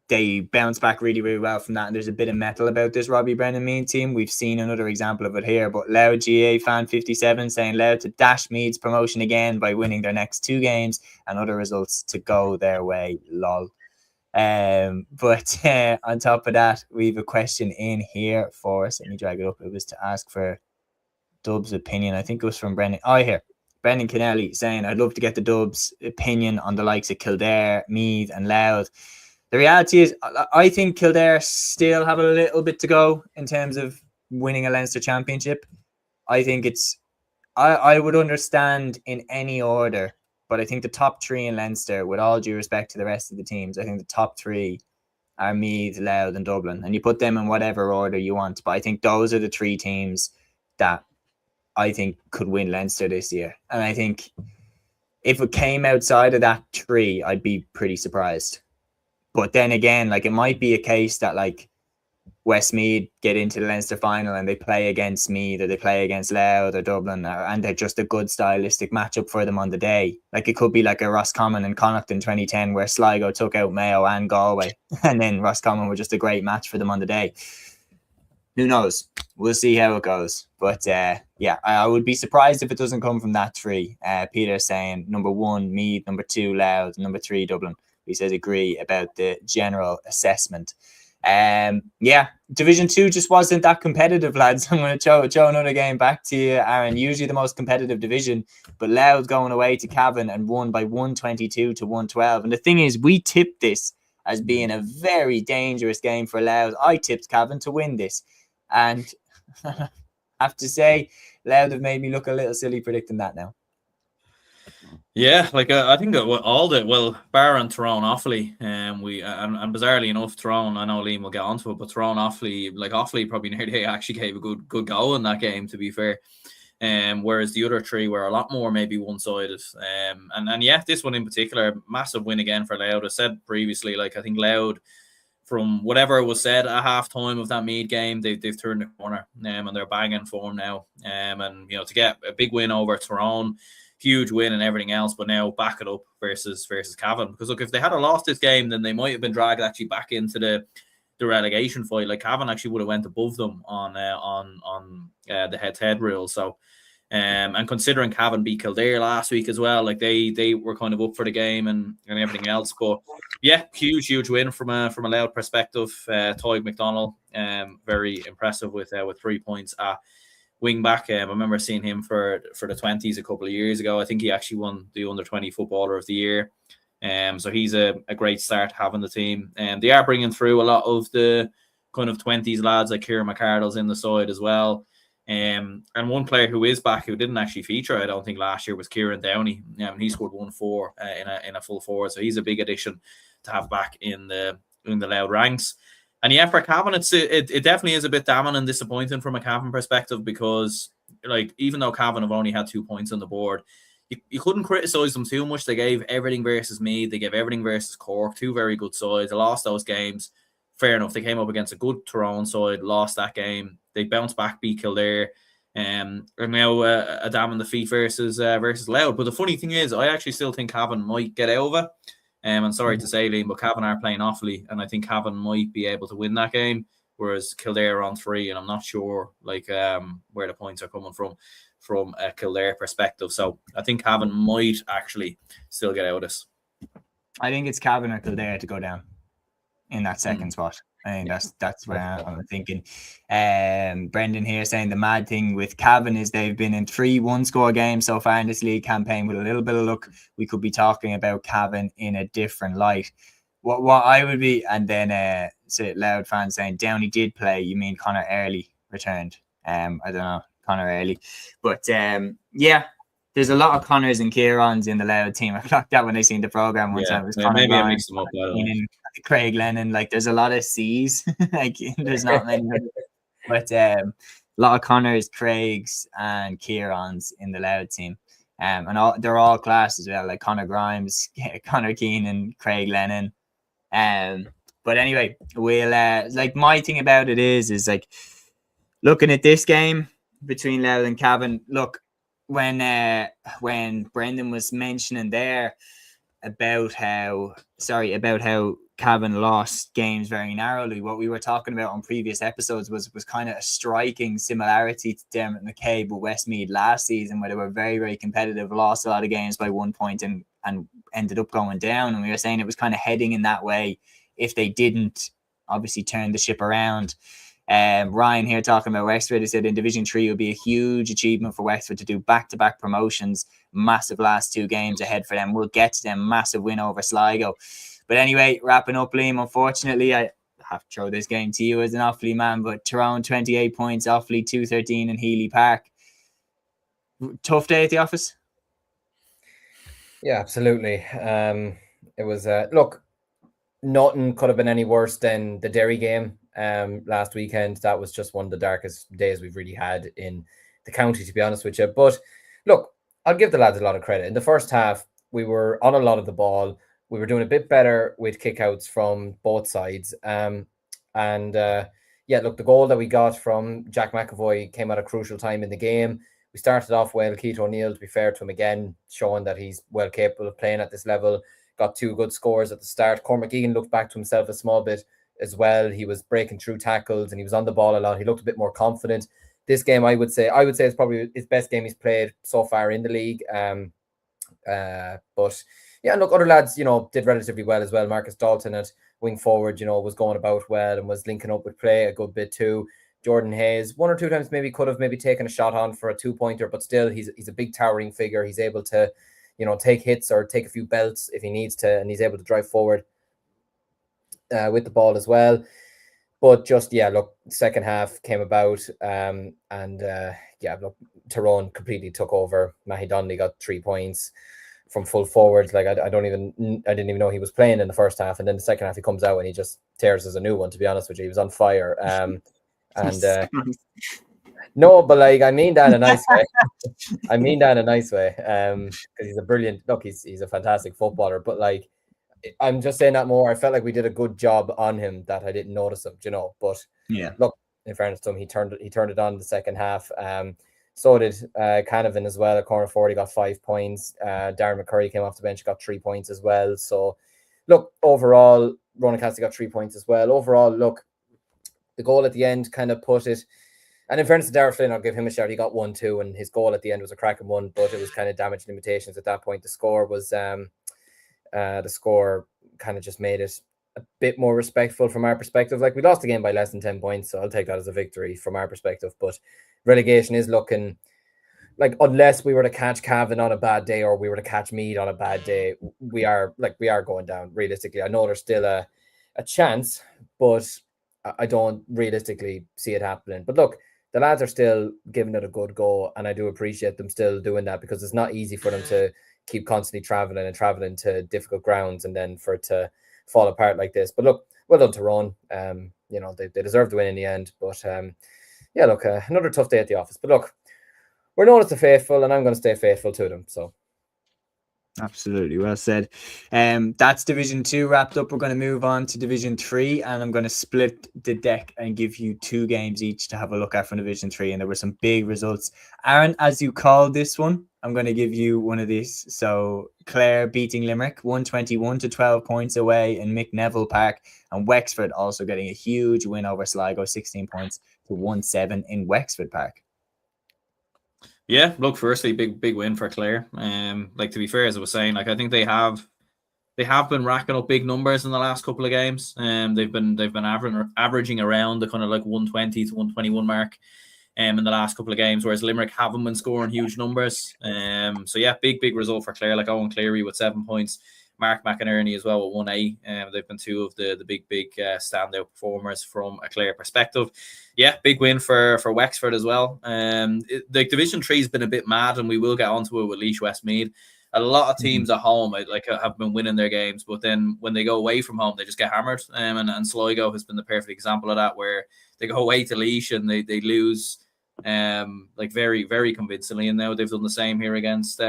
they bounced back really, really well from that. And there's a bit of metal about this Robbie Brennan Meath team. We've seen another example of it here. But Louth GA fan 57 saying Louth to dash Meath's promotion again by winning their next 2 games and other results to go their way. Lol. But on top of that, we have a question in here for us. Let me drag it up. It was to ask for Dub's opinion. I think it was from Brendan. Oh, here. Brendan Kennelly saying, I'd love to get the Dub's opinion on the likes of Kildare, Meath and Louth. The reality is, I think Kildare still have a little bit to go in terms of winning a Leinster championship. I think I would understand in any order, but I think the top 3 in Leinster, with all due respect to the rest of the teams, I think the top 3 are Meath, Louth and Dublin. And you put them in whatever order you want. But I think those are the 3 teams that I think could win Leinster this year. And I think if it came outside of that 3, I'd be pretty surprised. But then again, like, it might be a case that, like, Westmeath get into the Leinster final and they play against Meath or they play against Louth or Dublin, and they're just a good stylistic matchup for them on the day. Like, it could be like a Roscommon and Connacht in 2010 where Sligo took out Mayo and Galway, and then Roscommon were just a great match for them on the day. Who knows? We'll see how it goes. But yeah, I would be surprised if it doesn't come from that 3. Peter saying number 1, Meath, number 2, Louth, number 3, Dublin. He says agree about the general assessment. Yeah, Division 2 just wasn't that competitive, lads. I'm going to show another game back to you, Aaron. Usually the most competitive division, but Louth going away to Cavan and won by 122 to 112. And the thing is, we tipped this as being a very dangerous game for Louth. I tipped Cavan to win this, and I have to say, Louth have made me look a little silly predicting that now. Yeah, like I think that bar and Tyrone Offaly, and bizarrely enough, Tyrone, I know Liam will get onto it, but Tyrone Offaly probably nearly actually gave a good go in that game, to be fair. Whereas the other 3 were a lot more maybe one-sided. And yeah, this one in particular, massive win again for Louth. I said previously, like, I think Louth, from whatever was said at half-time of that Meath game, they've turned the corner, and they're banging form now. And to get a big win over Tyrone, huge win and everything else, but now back it up versus Cavan. Because look, if they had lost this game, then they might have been dragged actually back into the relegation fight. Like, Cavan actually would have went above them on the head-to-head rule. So, and considering Cavan beat Kildare last week as well, like they were kind of up for the game and everything else. But yeah, huge win from a Louth perspective. Toyd McDonald, very impressive with 3 points at wing back. I remember seeing him for the 20s a couple of years ago. I think he actually won the under-20 footballer of the year. So he's a great start having the team. And they are bringing through a lot of the kind of 20s lads, like Kieran McArdle's in the side as well. And one player who is back, who didn't actually feature, I don't think, last year, was Kieran Downey. He scored 1-4 in a full forward. So he's a big addition to have back in the Louth ranks. And yeah, for Cavan, it definitely is a bit damning and disappointing from a Cavan perspective, because, like, even though Cavan have only had 2 points on the board, you couldn't criticise them too much. They gave everything versus Meath. They gave everything versus Cork. 2 very good sides. They lost those games. fair enough. They came up against a good Tyrone side, lost that game. They bounced back, beat Kildare. And now a damn defeat versus Louth. But the funny thing is, I actually still think Cavan might get out of it. I'm sorry to say, Liam, but Cavan are playing awfully, and I think Cavan might be able to win that game, whereas Kildare are on 3, and I'm not sure where the points are coming from a Kildare perspective. So I think Cavan might actually still get out of this. I think it's Cavan or Kildare to go down in that second spot. I think that's what I'm thinking. Brendan here saying the mad thing with Cavan is they've been in 3 one-score games so far in this league campaign. With a little bit of luck, we could be talking about Cavan in a different light. What I would be, and then Loud fans saying Downey did play. You mean Connor Early returned? I don't know, Connor Early, but yeah. There's a lot of Connors and Kierans in the Loud team. I clocked that when I seen the program one time. It was Connor maybe Ryan, I mixed them up. Craig Lennon. Like, there's a lot of C's. Like, there's not many, but a lot of Connors, Craigs, and Kierans in the Loud team. And they're all class as well. Like Conor Grimes, Connor Keenan, Craig Lennon. But anyway, we'll like my thing about it is like looking at this game between Loud and Cavan. Look. When Brendan was mentioning there about how Cavan lost games very narrowly, what we were talking about on previous episodes was kind of a striking similarity to Dermot McCabe with Westmeath last season, where they were very, very competitive, lost a lot of games by 1 point and ended up going down. And we were saying it was kind of heading in that way if they didn't obviously turn the ship around. Ryan here talking about Wexford. He said in Division 3 it would be a huge achievement for Wexford to do back-to-back promotions. Massive last 2 games ahead for them. We'll get to them. Massive win over Sligo. But anyway, wrapping up, Liam, unfortunately, I have to throw this game to you as an Offaly man, but Tyrone 28 points, Offaly 213 in Healy Park. Tough day at the office? Yeah, absolutely. It was, look, nothing could have been any worse than the Derry game last weekend. That was just one of the darkest days we've really had in the county, to be honest with you. But look, I'll give the lads a lot of credit. In the first half, we were on a lot of the ball. We were doing a bit better with kickouts from both sides. Yeah, look, the goal that we got from Jack McAvoy came at a crucial time in the game. We started off well. Keith O'Neill, to be fair to him again, showing that he's well capable of playing at this level. Got 2 good scores at the start. Cormac Egan looked back to himself a small bit as well. He was breaking through tackles and he was on the ball a lot. He looked a bit more confident. This game, I would say it's probably his best game he's played so far in the league. But yeah, look, other lads, did relatively well as well. Marcus Dalton at wing forward, was going about well and was linking up with play a good bit too. Jordan Hayes, 1 or 2 times could have taken a shot on for a 2-pointer, but still he's a big towering figure. He's able to take hits or take a few belts if he needs to, and he's able to drive forward with the ball as well. But just, look, second half came about look, Tyrone completely took over. Mahi Donnelly got 3 points from full forward. Like, I didn't even know he was playing in the first half, and then the second half he comes out and he just tears as a new one, to be honest with you. He was on fire. No, but like, I mean that in a nice way. Because he's a brilliant, look, he's a fantastic footballer. But like, I'm just saying that more. I felt like we did a good job on him that I didn't notice him, But yeah, look, in fairness to him, he turned it on in the second half. So did Canavan as well. At corner forward, he got 5 points. Darren McCurry came off the bench, got 3 points as well. So look, overall, Ronan Cassidy got 3 points as well. Overall, look, the goal at the end kind of put it. And in fairness to Darragh Flynn, I'll give him a shout. He got 1-2, and his goal at the end was a cracking one, but it was kind of damage limitations at that point. The score kind of just made it a bit more respectful from our perspective. Like, we lost the game by less than 10 points, so I'll take that as a victory from our perspective. But relegation is looking like, unless we were to catch Cavan on a bad day or we were to catch Meath on a bad day, we are going down realistically. I know there's still a chance, but I don't realistically see it happening. But look, the lads are still giving it a good go, and I do appreciate them still doing that, because it's not easy for them to keep constantly traveling to difficult grounds and then for it to fall apart like this. But look, well done to Tyrone. They deserve to win in the end. But look, another tough day at the office. But look, we're known as the faithful, and I'm going to stay faithful to them. So Absolutely, well said. That's Division 2 wrapped up. We're going to move on to Division 3, and I'm going to split the deck and give you 2 games each to have a look at from Division 3. And there were some big results. Aaron, as you called this one, I'm going to give you one of these. So Clare beating Limerick 121 to 12 points away in McNeville Park, and Wexford also getting a huge win over Sligo, 16 points to 1-7 in Wexford Park. Yeah, look, firstly, big win for Clare. Like, to be fair, as I was saying, like, I think they have been racking up big numbers in the last couple of games. They've been averaging around the kind of like 120 to 121 mark in the last couple of games, whereas Limerick haven't been scoring huge numbers. So yeah, big result for Clare. Like Owen Cleary with 7 points, Mark McInerney as well with 1-8. They've been 2 of the big standout performers from a Clare perspective. Yeah, big win for Wexford as well. The Division 3 has been a bit mad, and we will get onto it with Laois Westmeath. A lot of teams at home have been winning their games, but then when they go away from home, they just get hammered. And Sligo has been the perfect example of that, where they go away to Laois and they lose like very convincingly. And now they've done the same here against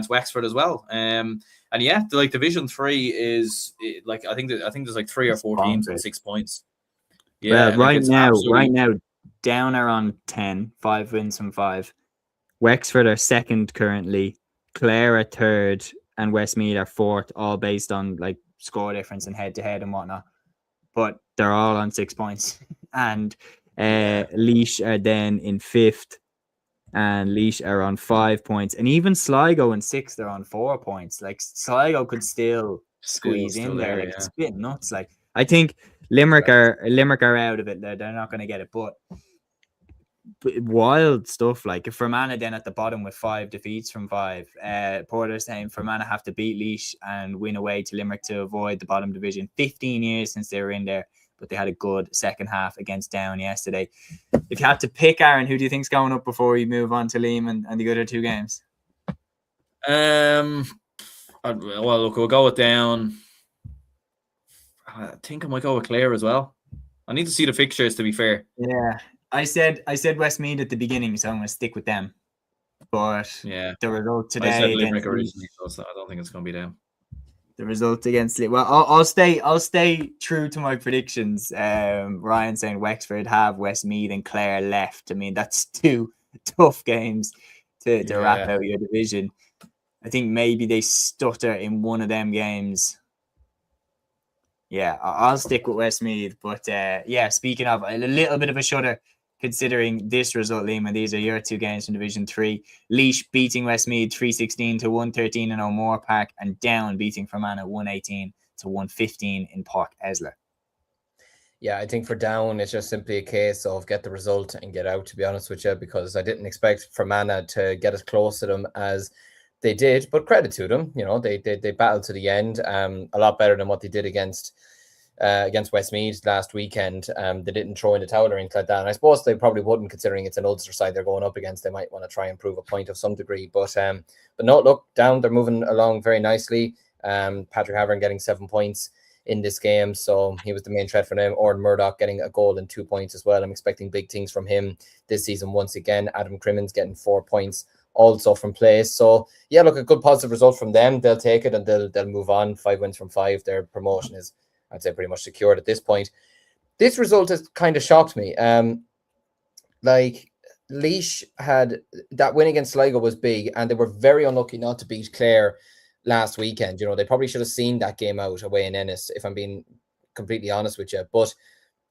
Wexford as well. And yeah, like Division 3 is like I think there's like 3 or 4 teams with 6 points. Yeah, well, right now, Down are on 10, 5 wins from 5. Wexford are second currently. Clare are third, and Westmeath are fourth, all based on like score difference and head-to-head and whatnot. But they're all on 6 points. And Laois are then in fifth, and Laois are on 5 points. And even Sligo in sixth, they're on 4 points. Like, Sligo could still squeeze in there. Like, it's a bit nuts. Like, I think Limerick are out of it. They're not going to get it. But wild stuff. Like, if Fermanagh then at the bottom with 5 defeats from 5, Porter's saying Fermanagh have to beat Laois and win away to Limerick to avoid the bottom division. 15 years since they were in there, but they had a good second half against Down yesterday. If you had to pick, Aaron, who do you think's going up before we move on to Liam and the other 2 games? Well, look, we'll go with Down. I think I might go with Clare as well. I need to see the fixtures, to be fair. Yeah, I said Westmeath at the beginning, so I'm going to stick with them. But the result today, I said Limerick originally, so I don't think it's going to be them. The result against Limerick. Well, I'll stay true to my predictions. Ryan saying Wexford have Westmeath and Clare left. I mean, that's 2 tough games to wrap out your division. I think maybe they stutter in one of them games. Yeah, I'll stick with Westmeath. But speaking of, a little bit of a shudder considering this result, Liam, and these are your 2 games from Division 3. Laois beating Westmeath 3-16 to 113 in O'Moore Park, and Down beating Fermanagh 118 to 115 in Park Esler. Yeah, I think for Down, it's just simply a case of get the result and get out, to be honest with you, because I didn't expect Fermanagh to get as close to them as they did, but credit to them. You know, they battled to the end, a lot better than what they did against Westmeath last weekend. They didn't throw in the towel or anything like that. And I suppose they probably wouldn't, considering it's an Ulster side they're going up against. They might want to try and prove a point of some degree. But no, look, Down, they're moving along very nicely. Patrick Havern getting 7 points in this game, so he was the main threat for them. Oran Murdoch getting a goal and 2 points as well. I'm expecting big things from him this season once again. Adam Crimmins getting 4 points also from play. So yeah, look, a good positive result from them. They'll take it and they'll move on. 5 wins from 5. Their promotion is, I'd say, pretty much secured at this point. This result has kind of shocked me. Like, Laois had that win against Sligo was big, and they were very unlucky not to beat Clare last weekend. You know, they probably should have seen that game out away in Ennis, if I'm being completely honest with you. But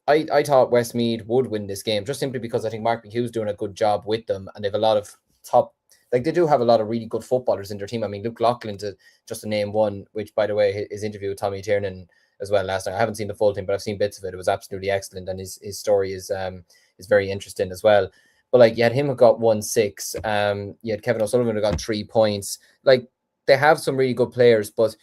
I thought Westmeath would win this game, just simply because I think Mark McHugh's doing a good job with them, and they have a lot of top, like, they do have a lot of really good footballers in their team. I mean, Luke Loughlin, just to name one, which, by the way, his interview with Tommy Tiernan as well last night. I haven't seen the full thing, but I've seen bits of it. It was absolutely excellent, and his story is very interesting as well. But like, you had him who got 1-6. You had Kevin O'Sullivan who got 3 points. Like, they have some really good players, but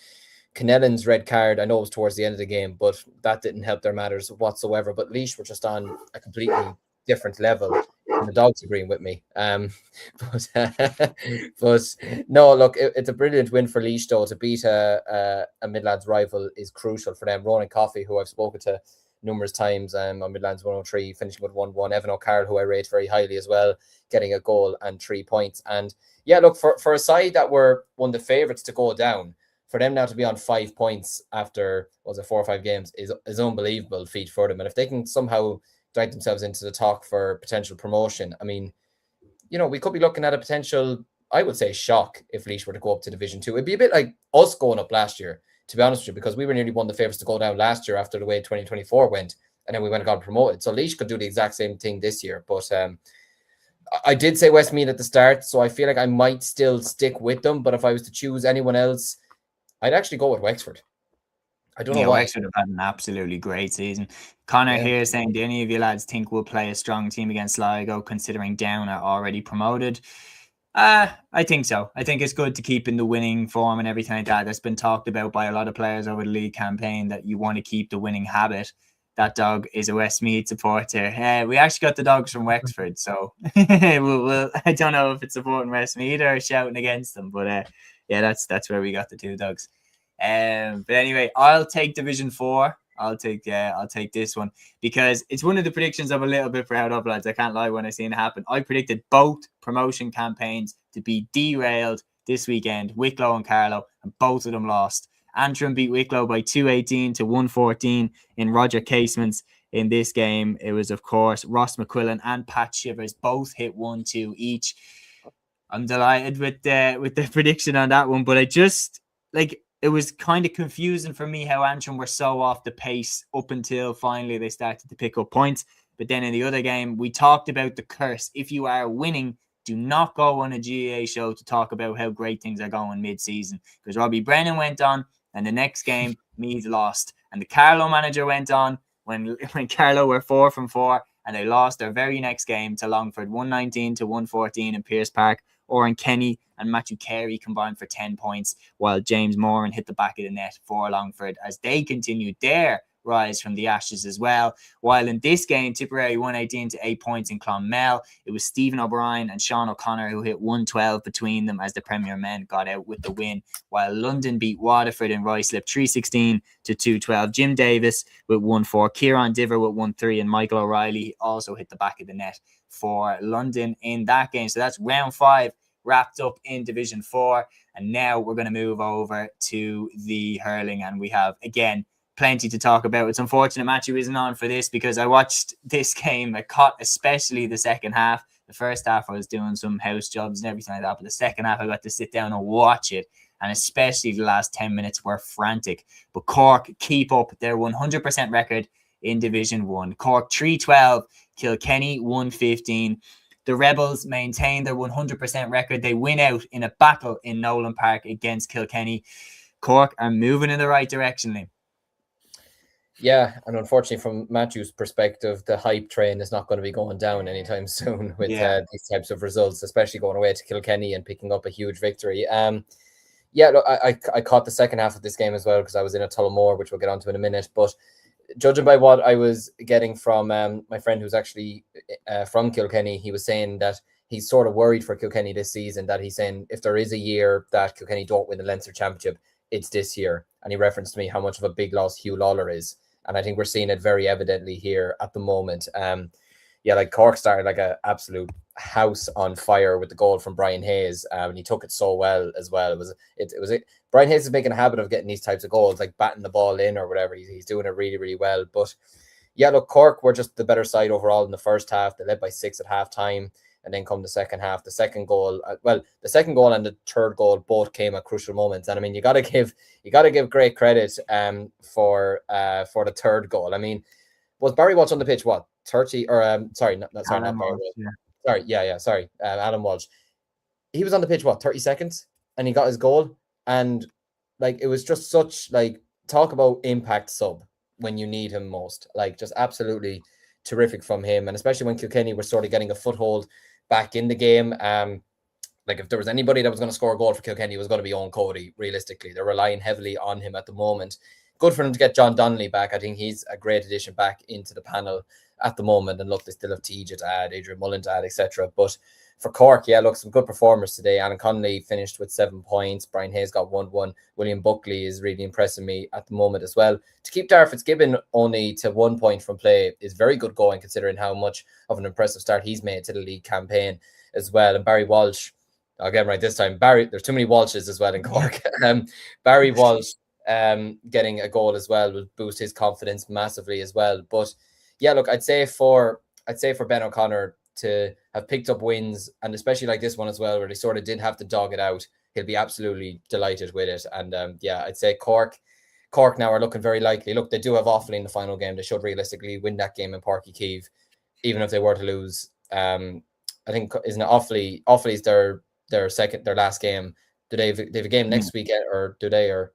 Kennellan's red card, I know it was towards the end of the game, but that didn't help their matters whatsoever. But Laois were just on a completely different level. And the dog's agreeing with me. But no, look, it's a brilliant win for Laois, though. To beat a Midlands rival is crucial for them. Ronan Coffey, who I've spoken to numerous times on Midlands 103, finishing with 1-1. Evan O'Carroll, who I rate very highly as well, getting a goal and 3 points. And yeah, look, for a side that were one of the favourites to go down, for them now to be on 5 points after, 4 or 5 games is unbelievable feat for them. And if they can somehow drag themselves into the talk for potential promotion, I mean, we could be looking at a potential, I would say, shock if Laois were to go up to Division 2. It'd be a bit like us going up last year, to be honest with you, because we were nearly one of the favourites to go down last year after the way 2024 went, and then we went and got promoted. So Laois could do the exact same thing this year. But I did say Westmeath at the start, so I feel like I might still stick with them. But if I was to choose anyone else, I'd actually go with Wexford. I don't know why. Wexford have had an absolutely great season. Connor here saying, do any of you lads think we'll play a strong team against Sligo, considering Down are already promoted? I think so. I think it's good to keep in the winning form and everything like that. That's been talked about by a lot of players over the league campaign, that you want to keep the winning habit. That dog is a Westmeath supporter. We actually got the dogs from Wexford, so I don't know if it's supporting Westmeath or shouting against them, but that's where we got the 2 dogs. But anyway, I'll take Division 4. I'll take this one because it's one of the predictions I'm a little bit proud of, lads. I can't lie when I seen it happen. I predicted both promotion campaigns to be derailed this weekend, Wicklow and Carlow, and both of them lost. Antrim beat Wicklow by 218 to 114 in Roger Casements. In this game, it was, of course, Ross McQuillan and Pat Shivers both hit 1-2 each. I'm delighted with the prediction on that one, but I just it was kind of confusing for me how Antrim were so off the pace up until finally they started to pick up points. But then in the other game, we talked about the curse. If you are winning, do not go on a GAA show to talk about how great things are going mid-season, because Robbie Brennan went on and the next game, Meath lost. And the Carlow manager went on when Carlow were 4 from 4 and they lost their very next game to Longford, 119 to 114 in Pearse Park. Oran Kenny and Matthew Carey combined for 10 points, while James Moran hit the back of the net for Longford as they continued their rise from the ashes as well. While in this game, Tipperary 118 to 8 points in Clonmel. It was Stephen O'Brien and Sean O'Connor who hit 112 between them as the Premier men got out with the win, while London beat Waterford in Ruislip 316 to 212. Jim Davis with 1-4, Kieran Diver with 1-3, and Michael O'Reilly also hit the back of the net for London in that game. So that's round 5 wrapped up in Division 4. And now we're going to move over to the hurling, and we have, again, plenty to talk about. It's unfortunate Matthew isn't on for this because I watched this game. I caught especially the second half. The first half I was doing some house jobs and everything like that, but the second half I got to sit down and watch it, and especially the last 10 minutes were frantic. But Cork keep up their 100% record in Division 1. Cork 312, Kilkenny 115. The Rebels maintain their 100% record. They win out in a battle in Nolan Park against Kilkenny. Cork are moving in the right direction, Liam. Yeah, and unfortunately from Matthew's perspective, the hype train is not going to be going down anytime soon with these types of results, especially going away to Kilkenny and picking up a huge victory. Look, I caught the second half of this game as well because I was in a Tullamore, which we'll get onto in a minute. But judging by what I was getting from my friend who's actually from Kilkenny, he was saying that he's sort of worried for Kilkenny this season, that he's saying if there is a year that Kilkenny don't win the Leinster Championship, it's this year. And he referenced to me how much of a big loss Hugh Lawler is. And I think we're seeing it very evidently here at the moment. Cork started like an absolute house on fire with the goal from Brian Hayes, and he took it so well as well. Brian Hayes is making a habit of getting these types of goals, like batting the ball in or whatever. He's doing it really, really well. But yeah, look, Cork were just the better side overall in the first half. They led by 6 at half time. And then come the second half, the second goal and the third goal both came at crucial moments. And I mean, you got to give great credit for the third goal. I mean, was Barry Walsh on the pitch? What 30 or not Barry Walsh. Alan Walsh. He was on the pitch 30 seconds, and he got his goal. And it was just such talk about impact sub when you need him most. Just absolutely terrific from him, and especially when Kilkenny were sort of getting a foothold back in the game. If there was anybody that was going to score a goal for Kilkenny, it was going to be Owen Cody. Realistically, they're relying heavily on him at the moment. Good for them to get John Donnelly back. I think he's a great addition back into the panel at the moment. And look, they still have TJ to add, Adrian Mullen to add, etc. But For Cork, yeah, look, some good performers today. Alan Connolly finished with 7 points. Brian Hayes got 1-1. William Buckley is really impressing me at the moment as well. To keep Darragh Fitzgibbon only to 1 point from play is very good going, considering how much of an impressive start he's made to the league campaign as well. And Barry Walsh, I'll get him right this time. There's too many Walshes as well in Cork. Barry Walsh getting a goal as well will boost his confidence massively as well. But yeah, look, I'd say for Ben O'Connor to have picked up wins, and especially like this one as well, where they sort of did have to dog it out, he'll be absolutely delighted with it. And yeah, I'd say Cork now are looking very likely. Look, they do have Offaly in the final game. They should realistically win that game in Páirc Uí Chaoimh, even if they were to lose. I think, isn't it Offaly? Offaly's their last game. Do they have a game next weekend, or do they? Or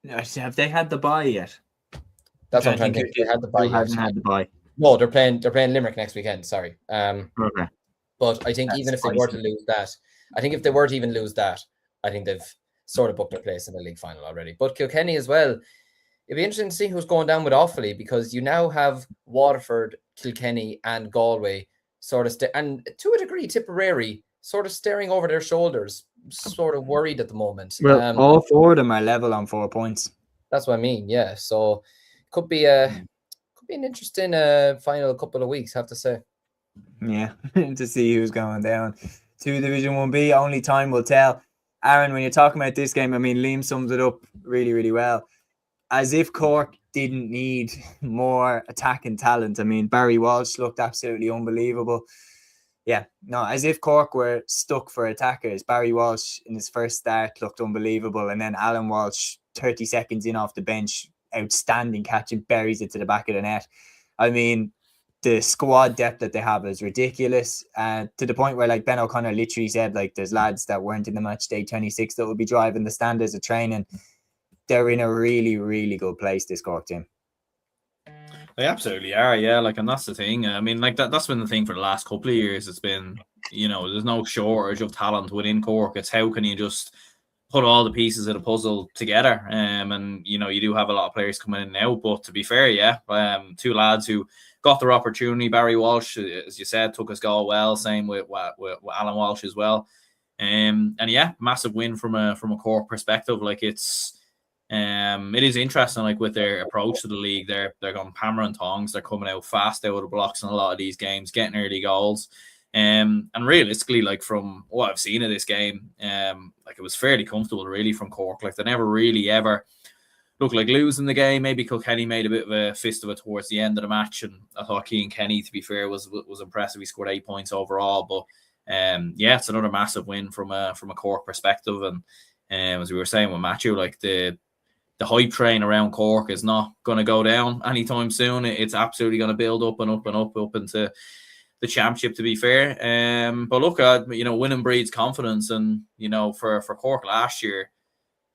have they had the bye yet? That's what I'm trying to think. They had the bye. Hasn't had the bye. No, they're playing Limerick next weekend. Sorry. Okay. But I think even if they were to lose that, I think they've sort of booked their place in the league final already. But Kilkenny as well. It'd be interesting to see who's going down with Offaly, because you now have Waterford, Kilkenny, and Galway sort of and to a degree Tipperary sort of staring over their shoulders, sort of worried at the moment. Well, all 4 of them are level on 4 points. That's what I mean. Yeah, so could be an interesting final couple of weeks, I have to say. Yeah, to see who's going down to Division 1B. Only time will tell. Aaron, when you're talking about this game, I mean, Liam sums it up really, really well. As if Cork didn't need more attacking talent. I mean, Barry Walsh looked absolutely unbelievable. Yeah, no, as if Cork were stuck for attackers. Barry Walsh in his first start looked unbelievable. And then Alan Walsh, 30 seconds in off the bench, outstanding catch, and buries it to the back of the net. I mean, the squad depth that they have is ridiculous, to the point where, like, Ben O'Connor literally said, like, there's lads that weren't in the match day 26 that will be driving the standards of training. They're in a really, really good place, this Cork team. They absolutely are, yeah. Like, and that's the thing. I mean, like, that's been the thing for the last couple of years. It's been, there's no shortage of talent within Cork. It's how can you just put all the pieces of the puzzle together. And you do have a lot of players coming in now. But to be fair, yeah, 2 lads who got their opportunity. Barry Walsh, as you said, took his goal well. Same with Alan Walsh as well. And yeah, massive win from a Cork perspective. Like, it is interesting, like, with their approach to the league. They're going hammer and tongs. They're coming out fast out of the blocks in a lot of these games, getting early goals. And realistically, like, from what I've seen of this game, like, it was fairly comfortable really from Cork. Like, they never really ever looked like losing the game. Maybe Kilkenny made a bit of a fist of it towards the end of the match, and I thought Cian Kenny, to be fair, was impressive. He scored 8 points overall, but yeah, it's another massive win from a Cork perspective. And as we were saying with Matthew, like, the hype train around Cork is not going to go down anytime soon. It's absolutely going to build up and up and up into the championship, to be fair. But look, winning breeds confidence, and for Cork last year,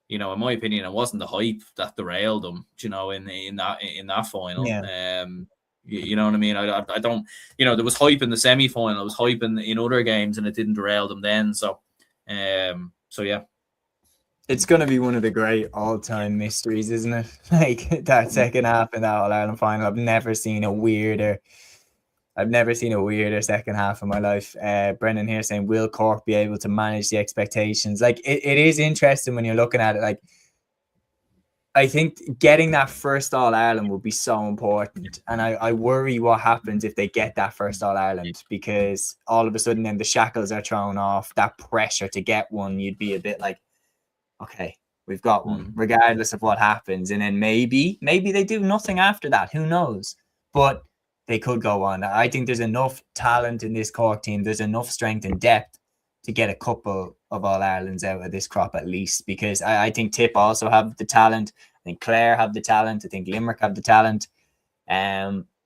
in my opinion, it wasn't the hype that derailed them, in that final. Yeah. You know what I mean? I don't, there was hype in the semi-final, there was hype in other games, and it didn't derail them then. So yeah. It's going to be one of the great all-time mysteries, isn't it? Like, that second half in that All-Ireland final. I've never seen a weirder second half of my life. Brendan here saying, will Cork be able to manage the expectations? Like, it is interesting when you're looking at it. Like, I think getting that first All-Ireland will be so important. And I worry what happens if they get that first All-Ireland, because all of a sudden then the shackles are thrown off. That pressure to get one, you'd be a bit like, okay, we've got one, regardless of what happens. And then maybe they do nothing after that. Who knows? But they could go on. I think there's enough talent in this Cork team. There's enough strength and depth to get a couple of All-Irelands out of this crop at least, because I think Tip also have the talent. I think Clare have the talent. I think Limerick have the talent.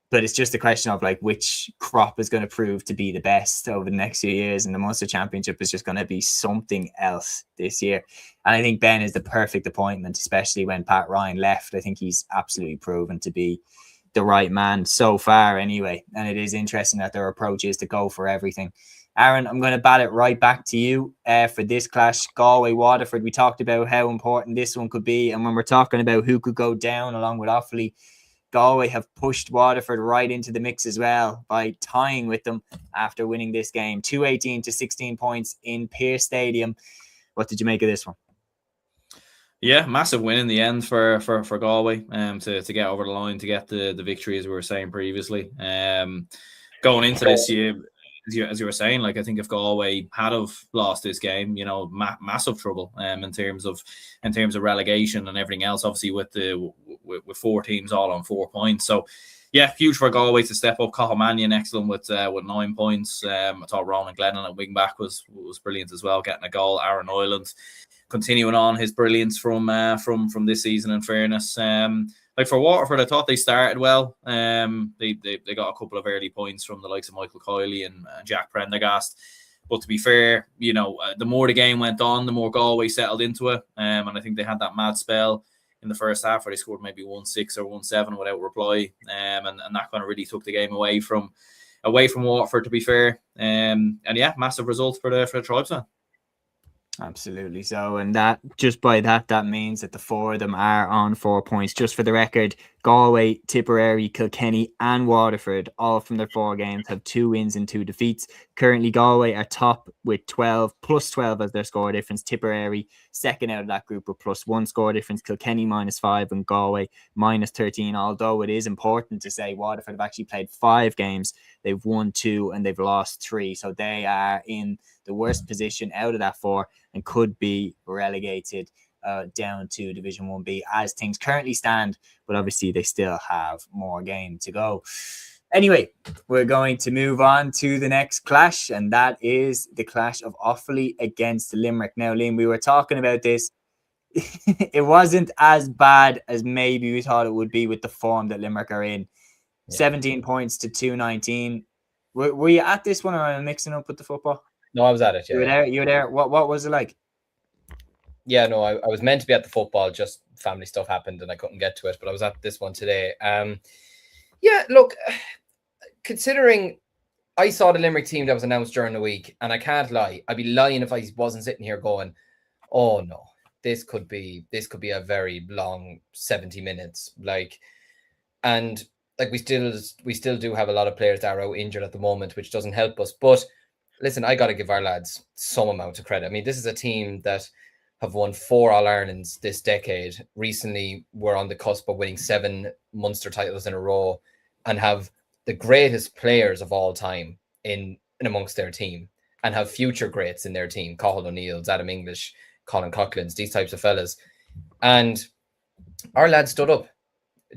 But it's just a question of, like, which crop is going to prove to be the best over the next few years. And the Munster Championship is just going to be something else this year. And I think Ben is the perfect appointment, especially when Pat Ryan left. I think he's absolutely proven to be the right man so far anyway. And it is interesting that their approach is to go for everything. Aaron, I'm going to bat it right back to you for this clash. Galway-Waterford, we talked about how important this one could be. And when we're talking about who could go down along with Offaly, Galway have pushed Waterford right into the mix as well by tying with them after winning this game. 218 to 16 points in Pearse Stadium. What did you make of this one? Yeah, massive win in the end for Galway to get over the line, to get the victory, as we were saying previously. Going into this year, as you were saying, like, I think if Galway had have lost this game, you know, massive trouble in terms of relegation and everything else. Obviously, with 4 teams all on 4 points, so yeah, huge for Galway to step up. Cathal Mannion excellent with 9 points. I thought Ronan Glennon at wing back was brilliant as well, getting a goal. Aaron Ireland continuing on his brilliance from this season. In fairness, like for Waterford, I thought they started well. They got a couple of early points from the likes of Michael Cúilín and Jack Prendergast. But to be fair, you know, the more the game went on, the more Galway settled into it. And I think they had that mad spell in the first half where they scored maybe 1-6 or 1-7 without reply. And that kind of really took the game away from Waterford, to be fair. And yeah, massive result for the Tribesmen. Absolutely. So, and that just by that means that the 4 of them are on 4 points. Just for the record, Galway, Tipperary, Kilkenny and Waterford, all from their 4 games, have 2 wins and 2 defeats. Currently, Galway are top with 12, plus 12 as their score difference. Tipperary, second out of that group with plus 1 score difference. Kilkenny -5 and Galway -13. Although it is important to say Waterford have actually played 5 games. They've won 2 and they've lost 3. So they are in the worst position out of that 4 and could be relegated down to Division 1B as things currently stand, but obviously they still have more game to go. Anyway, we're going to move on to the next clash, and that is the clash of Offaly against Limerick. Now, Liam, we were talking about this. It wasn't as bad as maybe we thought it would be with the form that Limerick are in. Yeah. 17 points to 219. Were you at this one, or am I mixing up with the football? No, I was at it. Yeah, you were there. What was it like? Yeah, no, I was meant to be at the football. Just family stuff happened and I couldn't get to it. But I was at this one today. Yeah, look, considering I saw the Limerick team that was announced during the week, and I can't lie, I'd be lying if I wasn't sitting here going, "Oh no, this could be a very long 70 minutes." Like, and like we still do have a lot of players that are out injured at the moment, which doesn't help us. But listen, I got to give our lads some amount of credit. I mean, this is a team that have won 4 All-Irelands this decade. Recently, we're on the cusp of winning 7 Munster titles in a row and have the greatest players of all time in amongst their team, and have future greats in their team. Cathal O'Neill's, Adam English, Colin Coughlin's, these types of fellas. And our lads stood up,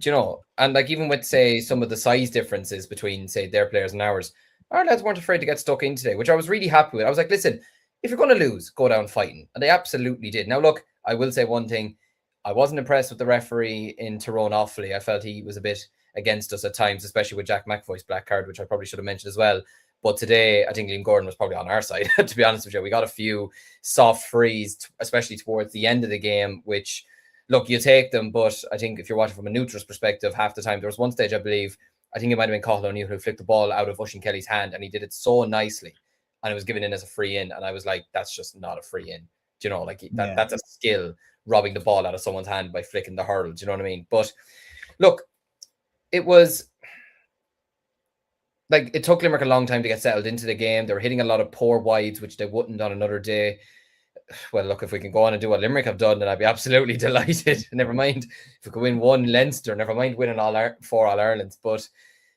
you know, and like even with, say, some of the size differences between, say, their players and ours, our lads weren't afraid to get stuck in today, which I was really happy with. I was like, listen, if you're going to lose, go down fighting. And they absolutely did. Now, look, I will say one thing. I wasn't impressed with the referee in Tyrone Offaly. I felt he was a bit against us at times, especially with Jack McAvoy's black card, which I probably should have mentioned as well. But today, I think Liam Gordon was probably on our side, to be honest with you. We got a few soft frees, especially towards the end of the game, which, look, you take them. But I think if you're watching from a neutral's perspective, half the time, there was one stage, I believe, I think it might have been Cathal O'Neill who flicked the ball out of Oisín Kelly's hand, and he did it so nicely. And it was given in as a free in. And I was like, that's just not a free in. Do you know, like that's a skill, robbing the ball out of someone's hand by flicking the hurl. Do you know what I mean? But look, it was like, it took Limerick a long time to get settled into the game. They were hitting a lot of poor wides, which they wouldn't on another day. Well, look, if we can go on and do what Limerick have done, then I'd be absolutely delighted. Never mind if we could win 1 Leinster, never mind winning 4 All-Irelands. But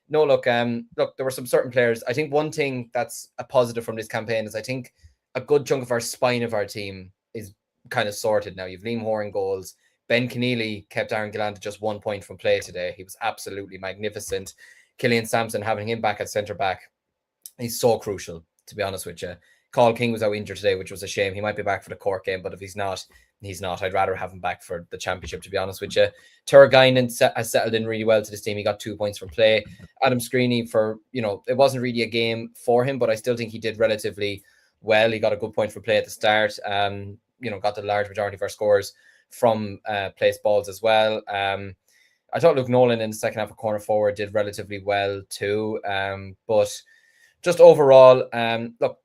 no, look, there were some certain players. I think one thing that's a positive from this campaign is I think a good chunk of our spine of our team is kind of sorted now. You've Liam Horan goals. Ben Keneally kept Aaron Gillan to just 1 point from play today. He was absolutely magnificent. Killian Sampson, having him back at centre-back, he's so crucial, to be honest with you. Carl King was out injured today, which was a shame. He might be back for the Cork game, but if he's not, he's not. I'd rather have him back for the championship, to be honest with you. Turgainen has settled in really well to this team. He got 2 points from play. Adam Screeney, it wasn't really a game for him, but I still think he did relatively well. He got a good point for play at the start. Got the large majority of our scores from place balls as well. I thought Luke Nolan in the second half of corner forward did relatively well too. But just overall, look,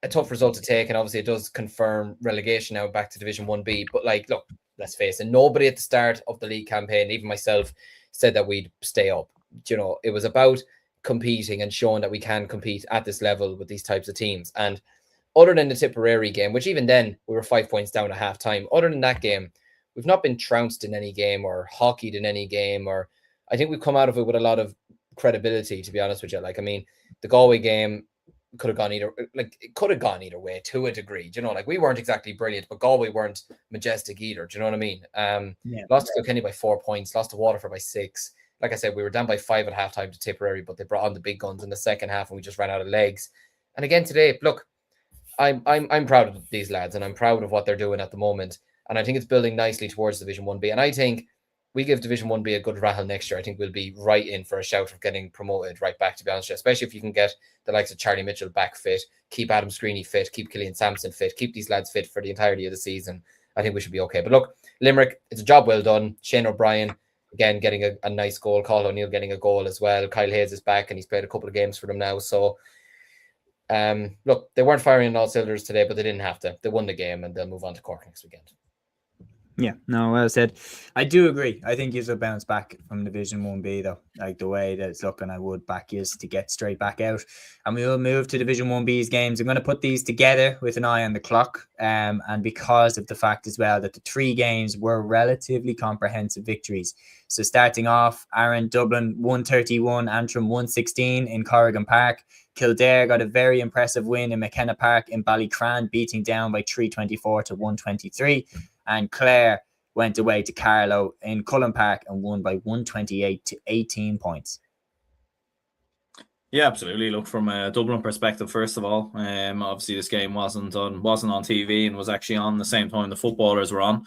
a tough result to take, and obviously it does confirm relegation now back to Division 1B. But look, let's face it, nobody at the start of the league campaign, even myself, said that we'd stay up. You know, it was about competing and showing that we can compete at this level with these types of teams. And other than the Tipperary game, which even then we were 5 points down at half time, other than that game, we've not been trounced in any game or hockeyed in any game, or I think we've come out of it with a lot of credibility, to be honest with you. Like, I mean, the Galway game could have gone either way to a degree. Do you know, like, we weren't exactly brilliant, but Galway weren't majestic either. Do you know what I mean? Lost to Kilkenny by 4 points, lost to Waterford by 6. Like I said, we were down by 5 at halftime to Tipperary, but they brought on the big guns in the second half and we just ran out of legs. And again today, look, I'm proud of these lads and I'm proud of what they're doing at the moment. And I think it's building nicely towards Division 1B. And I think we give Division 1B a good rattle next year. I think we'll be right in for a shout of getting promoted right back, to be honest, especially if you can get the likes of Charlie Mitchell back fit, keep Adam Screeney fit, keep Killian Sampson fit, keep these lads fit for the entirety of the season. I think we should be okay. But look, Limerick, it's a job well done. Shane O'Brien, again, getting a nice goal. Cathal O'Neill getting a goal as well. Kyle Hayes is back and he's played a couple of games for them now. So, look, they weren't firing on all cylinders today, but they didn't have to. They won the game and they'll move on to Cork next weekend. Yeah, no, well said. I do agree. I think you'll bounce back from Division 1B, though. Like, the way that it's looking, I would back you to get straight back out. And we will move to Division 1B's games. I'm going to put these together with an eye on the clock. And because of the fact as well that the 3 games were relatively comprehensive victories. So starting off, Aaron, Dublin 131, Antrim 116 in Corrigan Park. Kildare got a very impressive win in McKenna Park in Ballycran, beating down by 324 to 123. And Clare went away to Carlow in Cullen Park and won by 128 to 18 points. Yeah, absolutely. Look, from a Dublin perspective, first of all, obviously this game wasn't on TV and was actually on the same time the footballers were on.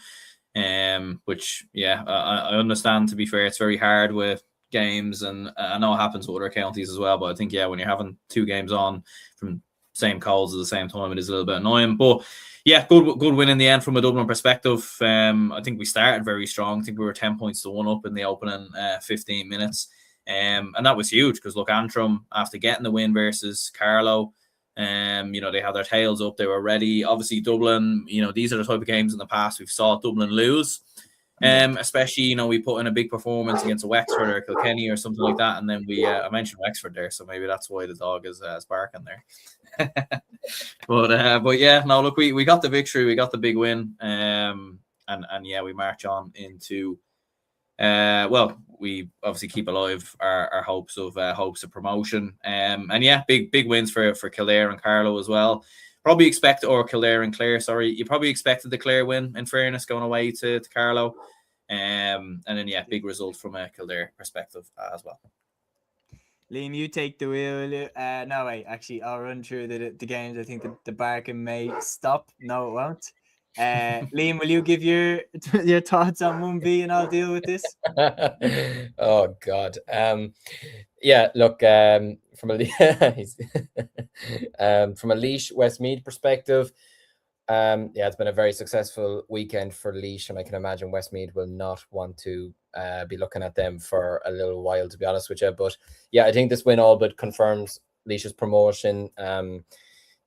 Which, yeah, I understand. To be fair, it's very hard with games, and I know it happens with other counties as well. But I think, yeah, when you're having 2 games on from same calls at the same time, it is a little bit annoying. But yeah, good win in the end from a Dublin perspective. I think we started very strong. I think we were 10 points to 1 up in the opening 15 minutes. And that was huge because, look, Antrim, after getting the win versus Carlow, you know, they had their tails up. They were ready. Obviously, Dublin, you know, these are the type of games in the past we've saw Dublin lose. Especially, you know, we put in a big performance against a Wexford or Kilkenny or something like that. And then I mentioned Wexford there, so maybe that's why the dog is barking there. But yeah, no, look, we got the victory, we got the big win, and yeah, we march on into well, we obviously keep alive our hopes of promotion, and yeah, big wins for Kildare and Carlow as well. Probably Kildare and Clare, sorry, you probably expected the Clare win, in fairness, going away to Carlow, and then yeah, big result from a Kildare perspective as well. Liam, you take the wheel. No, wait, actually, I'll run through the games. I think the barking may stop. No, it won't. Liam, will you give your thoughts on 1B and I'll deal with this? Oh, God. Yeah, look, from a Laois Westmeath perspective, yeah, it's been a very successful weekend for Laois, and I can imagine Westmeath will not want to be looking at them for a little while, to be honest with you. But yeah, I think this win all but confirms Laois's promotion.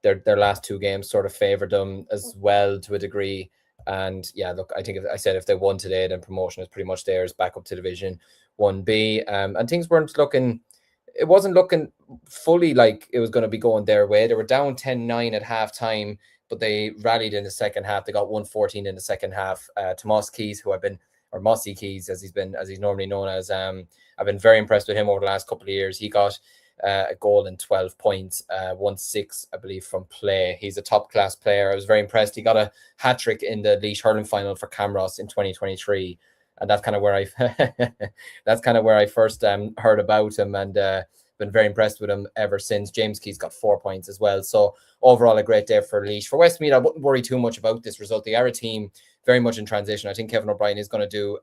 Their last 2 games sort of favoured them as well to a degree. And yeah, look, I think if they won today, then promotion is pretty much theirs, back up to Division 1B. And things it wasn't looking fully like it was going to be going their way. They were down 10-9 at halftime, but they rallied in the second half. They got 114 in the second half. Tomas Keys, Mossy Keys, as he's normally known as, I've been very impressed with him over the last couple of years. He got a goal in 12 points, 1-6, I believe, from play. He's a top class player. I was very impressed. He got a hat trick in the Laois hurling final for Camross in 2023, and that's kind of where I first heard about him, and been very impressed with him ever since. James Keys got 4 points as well. So overall, a great day for Laois. For Westmeath, I wouldn't worry too much about this result. They are a team very much in transition. I think Kevin O'Brien is going to do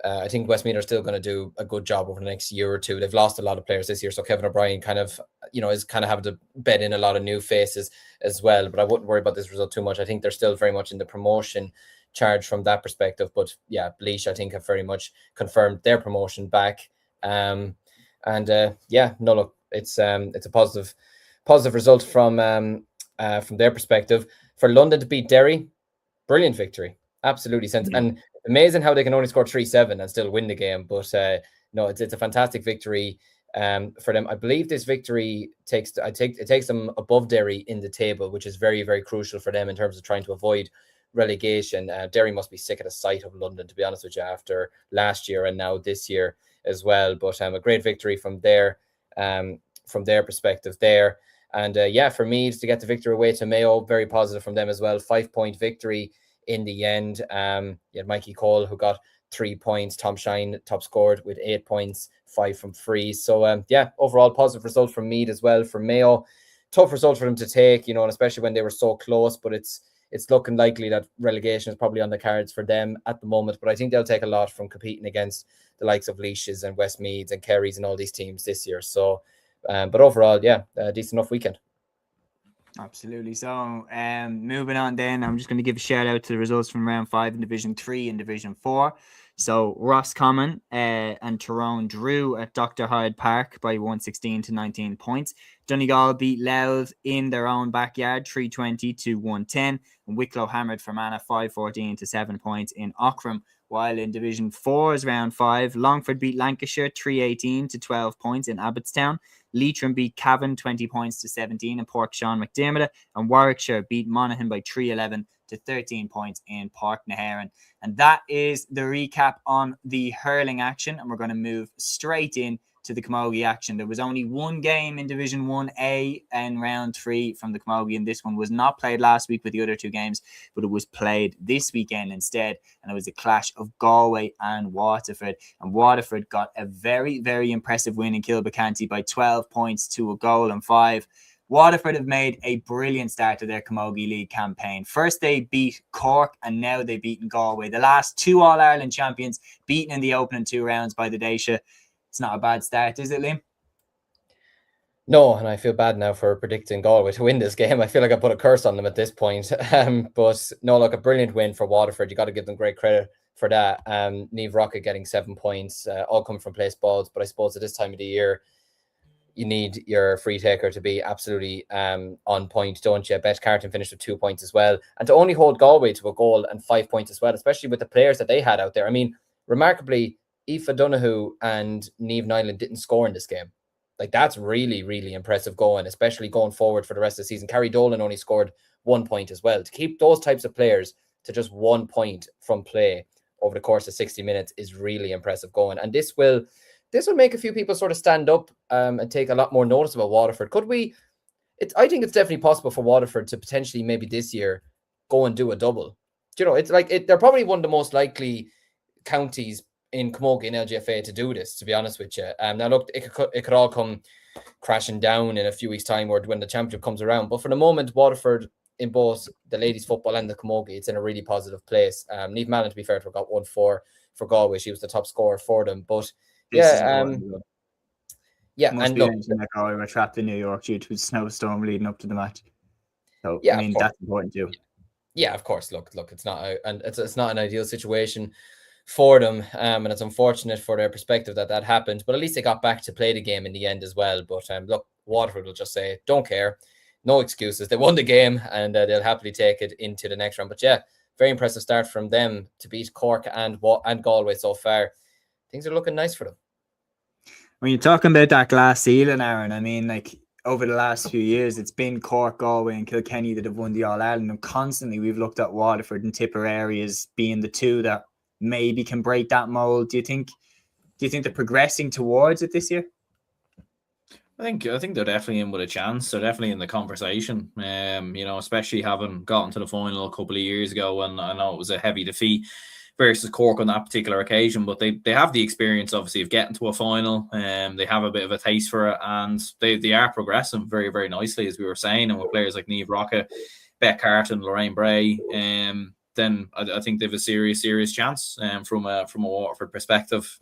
I think Westmeath are still going to do a good job over the next year or two. They've lost a lot of players this year, so Kevin O'Brien kind of, is kind of having to bed in a lot of new faces as well. But I wouldn't worry about this result too much. I think they're still very much in the promotion charge from that perspective. But yeah, Laois, I think, have very much confirmed their promotion back. Yeah, no, look, it's a positive result from their perspective. For London to beat Derry, brilliant victory, absolutely sense. And amazing how they can only score 3-7 and still win the game. But no, it's a fantastic victory for them. I believe this victory takes them above Derry in the table, which is very, very crucial for them in terms of trying to avoid relegation. Derry must be sick of the sight of London, to be honest with you, after last year and now this year as well. But a great victory from their perspective there. And for Meath to get the victory away to Mayo, very positive from them as well. 5-point victory in the end. You had Mikey Cole, who got 3 points. Tom Shine top scored with 8 points, 5 from free. So overall positive result from Meath as well. For Mayo, tough result for them to take, and especially when they were so close. But it's looking likely that relegation is probably on the cards for them at the moment. But I think they'll take a lot from competing against the likes of Laois and Westmeads and Kerrys and all these teams this year. So, but overall, a decent enough weekend. Absolutely. So moving on then, I'm just going to give a shout out to the results from round 5 in Division 3 and Division 4. So Roscommon and Tyrone drew at Dr. Hyde Park by 116 to 19 points. Donegal beat Louth in their own backyard 320 to 110. And Wicklow hammered Fermanagh 514 to 7 points in Ockram. While in Division 4's round 5, Longford beat Lancashire 318 to 12 points in Abbottstown. Leitrim beat Cavan 20 points to 17 in Port Sean McDermott, and Warwickshire beat Monaghan by 311 to 13 points in Park na HÉireann. And that is the recap on the hurling action, and we're going to move straight in to the Camogie action. There was only one game in Division 1A in round 3 from the Camogie, and this one was not played last week with the other 2 games, but it was played this weekend instead, and it was a clash of Galway and Waterford. And Waterford got a very, very impressive win in Kilbecanty by 12 points to a goal and 5. Waterford have made a brilliant start to their Camogie League campaign. First they beat Cork, and now they've beaten Galway. The last 2 All-Ireland champions beaten in the opening 2 rounds by the Déise. It's not a bad start, is it, Liam? No, and I feel bad now for predicting Galway to win this game. I feel like I put a curse on them at this point. But no, look, a brilliant win for Waterford. You got to give them great credit for that. Niamh Rocket getting 7 points, all coming from place balls. But I suppose at this time of the year, you need your free taker to be absolutely on point, don't you? Beth Carton finished with 2 points as well. And to only hold Galway to a goal and 5 points as well, especially with the players that they had out there. I mean, remarkably, Aoife Donoghue and Niamh Nyland didn't score in this game. Like, that's really, really impressive going, especially going forward for the rest of the season. Carrie Dolan only scored 1 point as well. To keep those types of players to just 1 point from play over the course of 60 minutes is really impressive going. And this will make a few people sort of stand up and take a lot more notice about Waterford. I think it's definitely possible for Waterford to potentially maybe this year go and do a double. It's like they're probably one of the most likely counties in Camogie and LGFA to do this, to be honest with you. Now look, it could all come crashing down in a few weeks' time or when the championship comes around. But for the moment, Waterford in both the ladies' football and the Camogie, it's in a really positive place. Niamh Mallon, to be fair, got 1 for Galway. She was the top scorer for them. But and look, that Galway were trapped in New York due to a snowstorm leading up to the match. So I mean, that's important too. Yeah, of course. Look, it's not an ideal situation for them, and it's unfortunate for their perspective that happened, but at least they got back to play the game in the end as well. But look, Waterford will just say, don't care, no excuses, they won the game, and they'll happily take it into the next round. But yeah, very impressive start from them to beat Cork and Galway so far. Things are looking nice for them. When you're talking about that glass ceiling, Aaron, I mean, like, over the last few years, it's been Cork, Galway and Kilkenny that have won the All-Ireland, and constantly we've looked at Waterford and Tipperary as being the 2 that maybe can break that mold. Do you think they're progressing towards it this year? I think they're definitely in with a chance. They're definitely in the conversation. Especially having gotten to the final a couple of years ago, and I know it was a heavy defeat versus Cork on that particular occasion, but they have the experience, obviously, of getting to a final. They have a bit of a taste for it, and they are progressing very, very nicely, as we were saying, and with players like Niamh Rocket, Beth Carton, Lorraine Bray, then I think they have a serious chance from a Waterford perspective.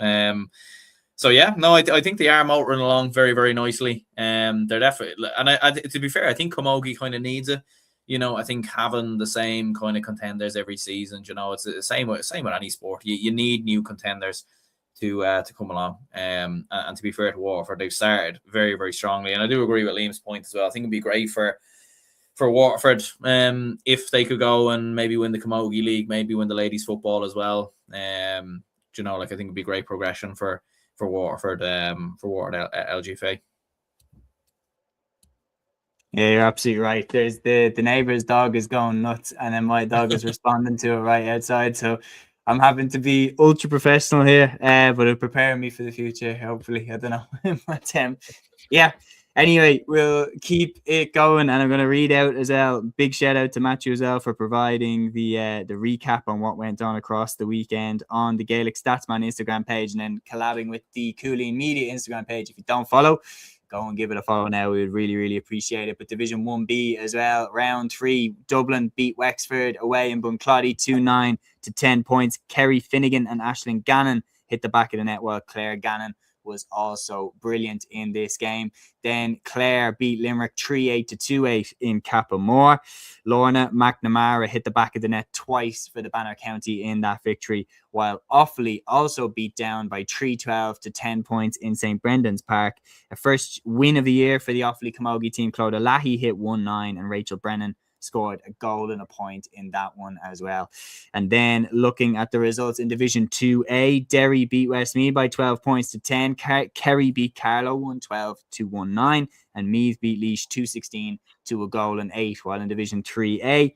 So yeah, no, I think they are motoring along very, very nicely. They're definitely, and to be fair, I think Camogie kind of needs it. I think having the same kind of contenders every season, it's the same with any sport. You need new contenders to come along. And to be fair to Waterford, they've started very, very strongly. And I do agree with Liam's point as well. I think it'd be great for for Waterford, if they could go and maybe win the Camogie League, maybe win the ladies football as well. You know, like I think it'd be great progression for Waterford, LGFA. Yeah, you're absolutely right. There's the neighbour's dog is going nuts, and then my dog is responding to it right outside. So I'm having to be ultra professional here, but it'll prepare me for the future. Hopefully, I don't know. But yeah. Anyway, we'll keep it going, and I'm going to read out as well. Big shout out to Matthew as well for providing the recap on what went on across the weekend on the Gaelic Statsman Instagram page, and then collabing with the Cúilín Media Instagram page. If you don't follow, go and give it a follow now. We would really, really appreciate it. But Division 1B as well, round 3, Dublin beat Wexford away in Buncloddy 2-9 to 10 points. Kerry Finnegan and Aisling Gannon hit the back of the net, while Claire Gannon was also brilliant in this game. Then Clare beat Limerick 3-8 to 2-8 in Cappamore. Lorna McNamara hit the back of the net twice for the Banner County in that victory, while Offaly also beat down by 3-12 to 10 points in St. Brendan's Park. A first win of the year for the Offaly Camogie team. Clodagh Lahey hit 1-9 and Rachel Brennan scored a goal and a point in that one as well. And then looking at the results in Division 2A, Derry beat Westmeath by 12 points to 10. Kerry beat Carlow 112 to 19, and Meath beat Laois 216 to a goal and 8. While in Division 3A,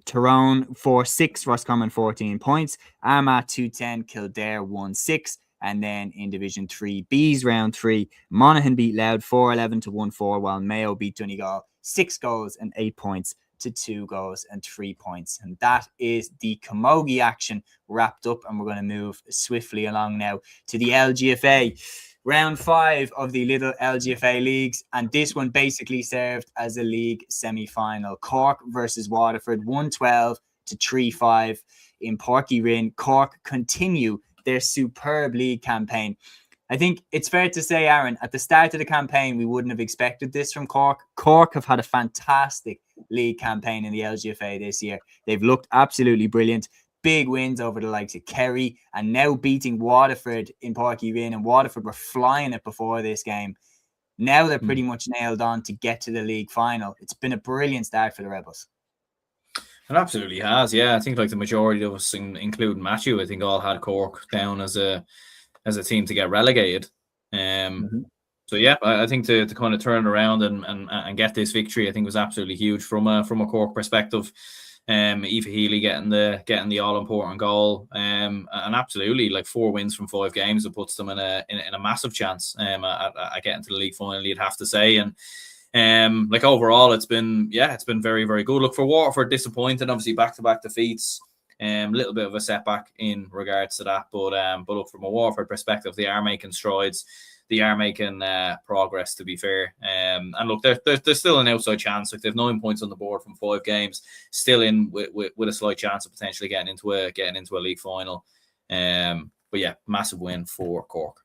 Tyrone 4-6, Roscommon 14 points. Armagh 210, Kildare 1-6. And then in Division 3B's round 3, Monaghan beat Louth 4-11 to 1-4, while Mayo beat Donegal 6 goals and 8 points to 2 goals and 3 points. And that is the Camogie action wrapped up, and we're going to move swiftly along now to the LGFA. Round 5 of the little LGFA leagues, and this one basically served as a league semi-final. Cork versus Waterford, 112 to 3-5 in Páirc Uí Rinn. Cork continue their superb league campaign. I think it's fair to say, Aaron, at the start of the campaign, we wouldn't have expected this from Cork. Cork have had a fantastic league campaign in the LGFA this year. They've looked absolutely brilliant. Big wins over the likes of Kerry, and now beating Waterford in Páirc Uí Rinn, and Waterford were flying it before this game. Now they're pretty much nailed on to get to the league final. It's been a brilliant start for the Rebels. It absolutely has, yeah. I think like the majority of us, including Matthew, I think all had Cork down as a team to get relegated. So yeah, I think to kind of turn around and get this victory, I think was absolutely huge from a Cork perspective. Aoife Healy getting the all important goal, and absolutely like 4 wins from 5 games, it puts them in a massive chance at getting to the league final, you'd have to say. And like overall, it's been very, very good. Look, for Waterford, disappointed, obviously back-to-back defeats. Little bit of a setback in regards to that, but look, from a Waterford perspective, they are making strides. They are making progress, to be fair. And look, there's still an outside chance. Like, they've 9 points on the board from 5 games, still in with a slight chance of potentially getting into a league final. But yeah, massive win for Cork.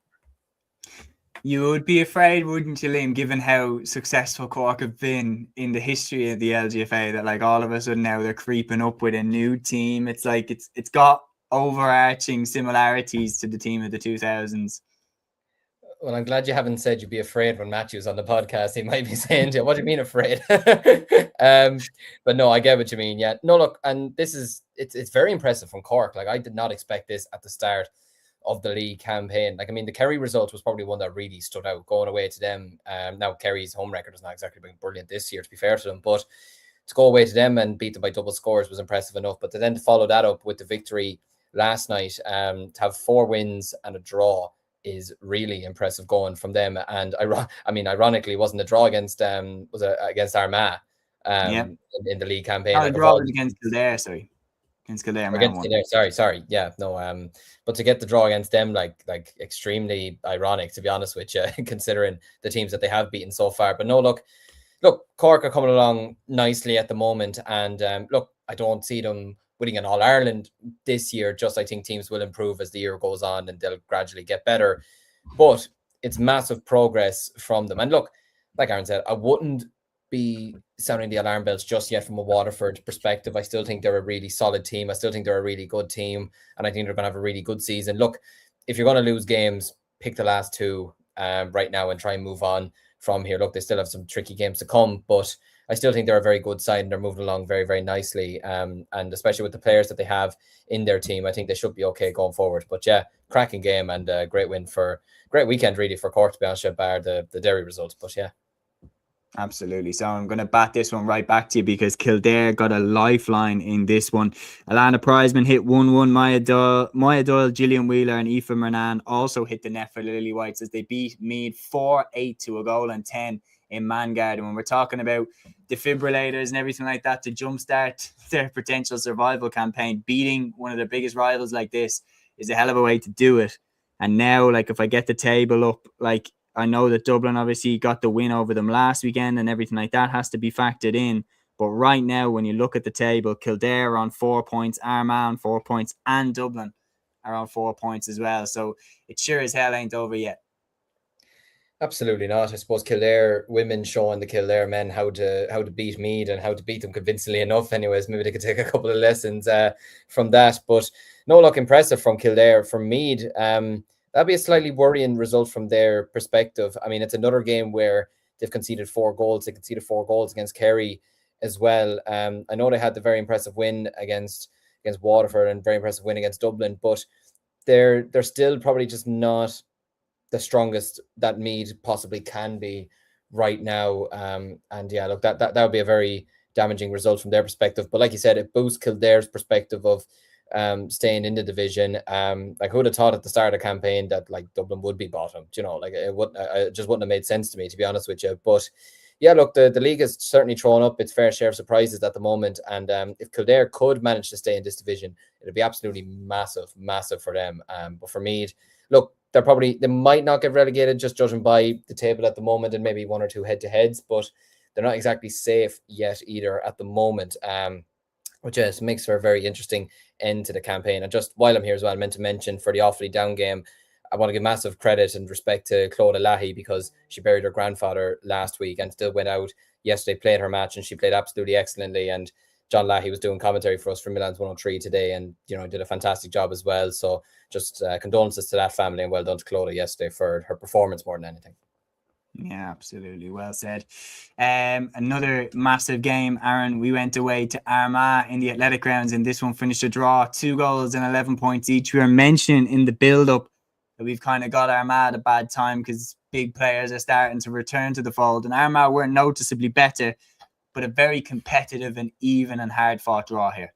You would be afraid, wouldn't you, Liam, given how successful Cork have been in the history of the LGFA, that like all of a sudden now they're creeping up with a new team. It's like it's got overarching similarities to the team of the 2000s. Well, I'm glad you haven't said you'd be afraid when Matthew's on the podcast. He might be saying to you, what do you mean afraid? But no, I get what you mean. Yeah. No, look, and it's very impressive from Cork. Like, I did not expect this at the start of the league campaign. Like, I mean, the Kerry result was probably one that really stood out, going away to them. Now Kerry's home record has not exactly been brilliant this year, to be fair to them, but to go away to them and beat them by double scores was impressive enough. But to then follow that up with the victory last night, to have 4 wins and a draw is really impressive going from them. And ironically, it wasn't a draw against against Armagh in the league campaign. A draw was against Kildare, sorry. Against Kildare. Sorry. Yeah, no. But to get the draw against them, like extremely ironic, to be honest with you, considering the teams that they have beaten so far. But no, look, Cork are coming along nicely at the moment, and look, I don't see them winning an All-Ireland this year. Just I think teams will improve as the year goes on, and they'll gradually get better. But it's massive progress from them. And look, like Aaron said, I wouldn't be sounding the alarm bells just yet from a Waterford perspective. I still think they're a really solid team. I still think they're a really good team, and I think they're going to have a really good season. Look, if you're going to lose games, pick the last 2 right now and try and move on from here. Look, they still have some tricky games to come, but I still think they're a very good side and they're moving along very, very nicely. And especially with the players that they have in their team, I think they should be okay going forward. But yeah, cracking game and a great weekend really for Cork, to be honest, bar the Derry result. But yeah. Absolutely. So I'm going to bat this one right back to you because Kildare got a lifeline in this one. Alana Prizeman hit 1-1. Maya Doyle, Gillian Wheeler and Aoife Mernan also hit the net for the Lily Whites as they beat Meath 4-8 to a goal and 10 in Mangard. And when we're talking about defibrillators and everything like that to jumpstart their potential survival campaign, beating one of their biggest rivals like this is a hell of a way to do it. And now, like, if I get the table up, like, I know that Dublin obviously got the win over them last weekend and everything like that has to be factored in. But right now, when you look at the table, Kildare are on 4 points, Armagh on 4 points, and Dublin are on 4 points as well. So it sure as hell ain't over yet. Absolutely not. I suppose Kildare women showing the Kildare men how to beat Meath and how to beat them convincingly enough. Anyways, maybe they could take a couple of lessons from that. But no, look, impressive from Kildare. From Meath, that'd be a slightly worrying result from their perspective. I mean, it's another game where they've conceded 4 goals. They conceded 4 goals against Kerry as well. I know they had the very impressive win against Waterford and very impressive win against Dublin, but they're still probably just not the strongest that Meath possibly can be right now. And yeah, look, that would be a very damaging result from their perspective. But like you said, it boosts Kildare's perspective of staying in the division. Like, who would have thought at the start of the campaign that like Dublin would be bottom? You know, like it just wouldn't have made sense to me, to be honest with you. But yeah, look, the league is certainly thrown up its fair share of surprises at the moment. And if Kildare could manage to stay in this division, it'd be absolutely massive for them. But for Meath, look, they might not get relegated just judging by the table at the moment and maybe 1 or 2 head-to-heads, but they're not exactly safe yet either at the moment, which just makes for a very interesting end to the campaign. And just while I'm here as well, I meant to mention for the Offaly down game, I want to give massive credit and respect to Clodagh Lahey because she buried her grandfather last week and still went out yesterday, played her match, and she played absolutely excellently. And John Lahey was doing commentary for us for Milan's 103 today and, you know, did a fantastic job as well. So just condolences to that family and well done to Clodagh yesterday for her performance more than anything. Yeah, absolutely. Well said. Another massive game, Aaron. We went away to Armagh in the athletic grounds and this one finished a draw, 2 goals and 11 points each. We were mentioning in the build-up that we've kind of got Armagh at a bad time because big players are starting to return to the fold, and Armagh were noticeably better, but a very competitive and even and hard-fought draw here.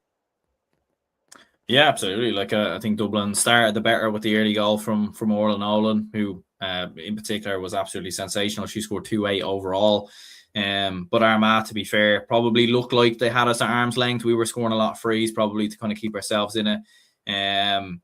Yeah, absolutely. Like I think Dublin started the better with the early goal from Orla Nolan, who in particular was absolutely sensational. She scored 2-8 overall. But Armagh, to be fair, probably looked like they had us at arm's length. We were scoring a lot of frees, probably to kind of keep ourselves in it. And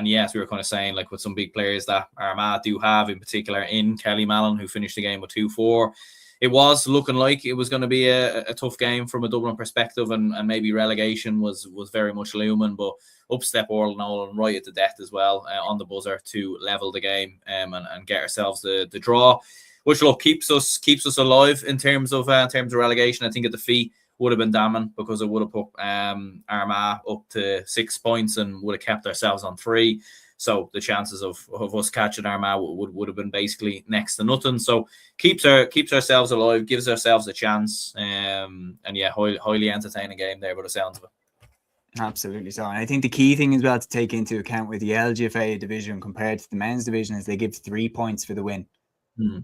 yes, we were kind of saying, like, with some big players that Armagh do have, in particular in Kelly Mallon, who finished the game with 2-4. It was looking like it was going to be a tough game from a Dublin perspective, and maybe relegation was very much looming, but up step Orla Nolan right at the death as well on the buzzer to level the game and get ourselves the draw, which look keeps us alive in terms of relegation. I think a defeat would have been damning because it would have put Armagh up to 6 points and would have kept ourselves on 3. So the chances of us catching Armagh would have been basically next to nothing. So keeps ourselves alive, gives ourselves a chance. And yeah, highly entertaining game there by the sounds of it. Absolutely so. And I think the key thing as well to take into account with the LGFA division compared to the men's division is they give 3 points for the win.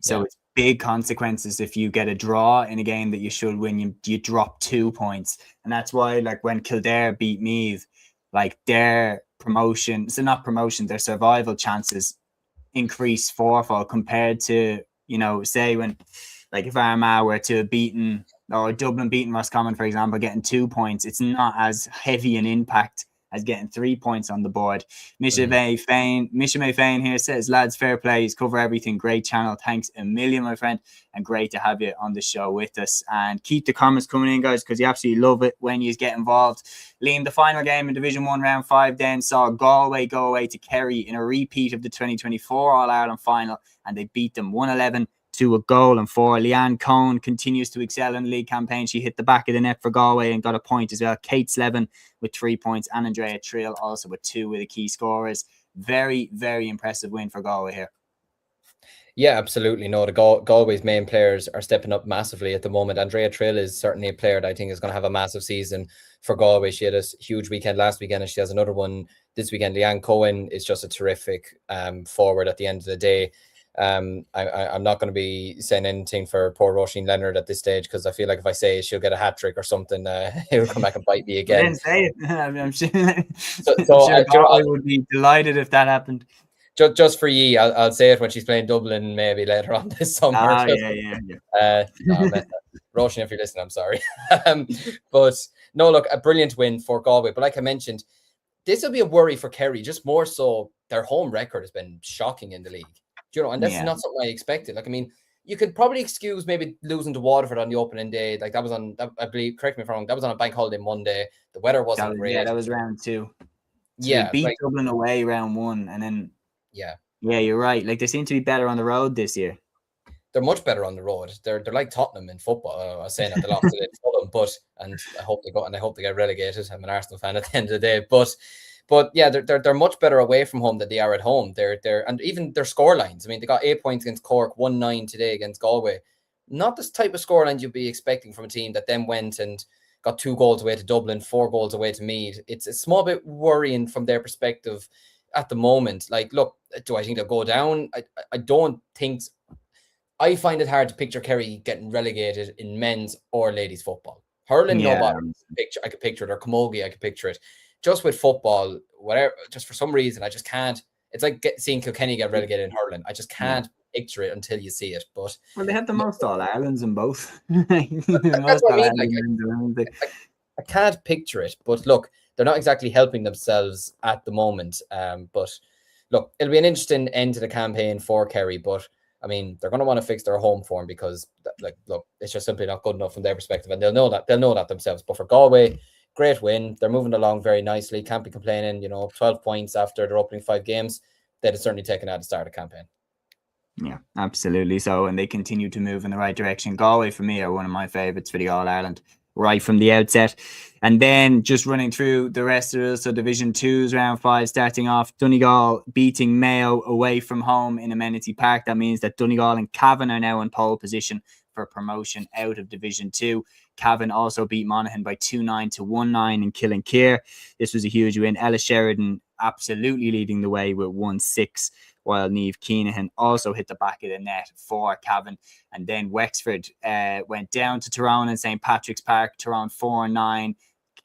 So it's big consequences if you get a draw in a game that you should win. You drop 2 points. And that's why, like, when Kildare beat Meath, like, their their survival chances increase fourfold compared to, you know, say when, like, if Armagh were to have beaten, or Dublin beaten Roscommon, for example, getting 2 points, it's not as heavy an impact as getting 3 points on the board. Misha May Fain here says, lads, fair play, you cover everything, great channel, thanks a million, my friend, and great to have you on the show with us. And keep the comments coming in, guys, because you absolutely love it when you get involved. Liam, the final game in Division 1 Round 5 then saw Galway go away to Kerry in a repeat of the 2024 All-Ireland final, and they beat them 1-11 to a goal and 4. Leanne Cohn continues to excel in the league campaign. She hit the back of the net for Galway and got a point as well. Kate Slevin with 3 points and Andrea Trill also with 2 with the key scorers. Very, very impressive win for Galway here. Yeah, absolutely. No, the Galway's main players are stepping up massively at the moment. Andrea Trill is certainly a player that I think is going to have a massive season for Galway. She had a huge weekend last weekend, and she has another one this weekend. Leanne Cohen is just a terrific forward at the end of the day. I'm not going to be saying anything for poor Roisin Leonard at this stage, because I feel like if I say she'll get a hat trick or something, it will come back and bite me again. I didn't say it. I'm sure, So Galway would be delighted if that happened. Just for ye, I'll say it when she's playing Dublin maybe later on this summer. Roisin, if you're listening, I'm sorry. But no, look, a brilliant win for Galway. But like I mentioned, this will be a worry for Kerry, just more so their home record has been shocking in the league. Do you know, and that's not something I expected. Like, I mean, you could probably excuse maybe losing to Waterford on the opening day. Like, that was on, I believe, correct me if I'm wrong, that was on a bank holiday Monday. The weather wasn't great. Yeah, that was round 2. So yeah. They beat Dublin away round 1, and then yeah, you're right. Like, they seem to be better on the road this year. They're much better on the road. They're like Tottenham in football. I was saying that they lost to Fulham, and I hope they get relegated. I'm an Arsenal fan at the end of the day, but yeah, they're much better away from home than they are at home. And even their score lines. I mean, they got 8 points against Cork, 1-9 today against Galway. Not this type of score line you'd be expecting from a team that then went and got 2 goals away to Dublin, 4 goals away to Meath. It's a small bit worrying from their perspective at the moment. Like, look, do I think they'll go down? I don't think. I find it hard to picture Kerry getting relegated in men's or ladies football. Hurling, nobody I could picture it, or Camogie, I could picture it. Just with football, whatever, just for some reason, I just can't. It's like seeing Kilkenny get relegated in hurling. I just can't picture it until you see it. But well, they had the most All-Irelands in both. That's what I mean. Like, I can't picture it. But look, they're not exactly helping themselves at the moment. But look, it'll be an interesting end to the campaign for Kerry. But I mean, they're going to want to fix their home form, because, like, look, it's just simply not good enough from their perspective, and they'll know that themselves. But for Galway, great win. They're moving along very nicely. Can't be complaining. 12 points after their opening 5 games. They'd have certainly taken out the start of the campaign. Yeah, absolutely. So, and they continue to move in the right direction. Galway, for me, are one of my favourites for the All-Ireland right from the outset. And then just running through the rest of it. So Division 2's round 5 starting off. Donegal beating Mayo away from home in Amenity Park. That means that Donegal and Cavan are now in pole position for promotion out of Division 2. Cavan also beat Monaghan by 2-9 to 1-9 in Killinkeer. This was a huge win. Ella Sheridan absolutely leading the way with 1-6, while Niamh Keenahan also hit the back of the net for Cavan. And then Wexford went down to Tyrone in St. Patrick's Park. Tyrone 4-9,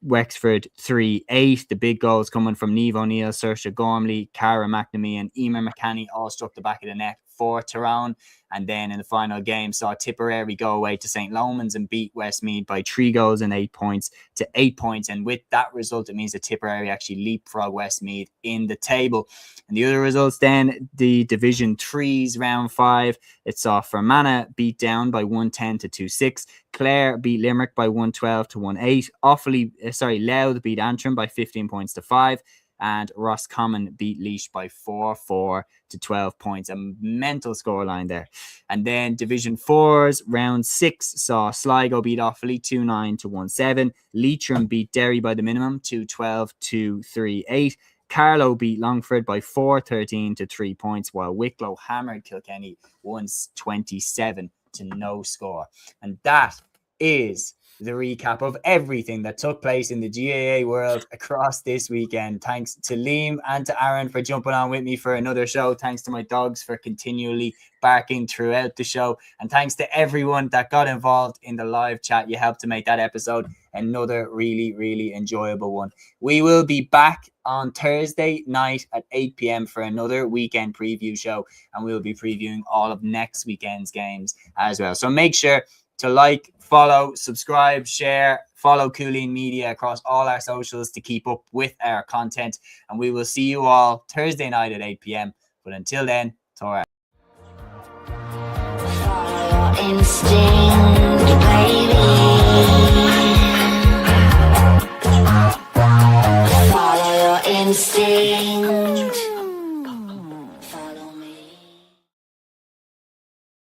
Wexford 3-8. The big goals coming from Niamh O'Neill, Saoirse Gormley, Cara McNamee and Emer McCanny all struck the back of the net for Tyrone. And then in the final game saw Tipperary go away to St. Lomans and beat Westmeath by 3 goals and 8 points to 8 points. And with that result, it means that Tipperary actually leapfrog Westmeath in the table. And the other results then, the Division 3's round 5, it saw Fermanagh beat down by 110 to 2-6. Clare beat Limerick by 112 to 1-8. Louth beat Antrim by 15 points to 5. And Roscommon beat Laois by 4-4 to 12 points. A mental scoreline there. And then Division 4's round 6 saw Sligo beat Offaly 2-9 to 1-7. Leitrim beat Derry by the minimum 2-12 to 3-8. Carlow beat Longford by 4-13 to 3 points, while Wicklow hammered Kilkenny 127 to no score. And that is the recap of everything that took place in the GAA world across this weekend. Thanks to Liam and to Aaron for jumping on with me for another show. Thanks to my dogs for continually barking throughout the show. And thanks to everyone that got involved in the live chat. You helped to make that episode another really, really enjoyable one. We will be back on Thursday night at 8 p.m. for another weekend preview show. And we'll be previewing all of next weekend's games as well. So make sure to like, follow, subscribe, share, follow Cúilín Media across all our socials to keep up with our content. And we will see you all Thursday night at 8 p.m. But until then, Tora. Follow your instinct, baby.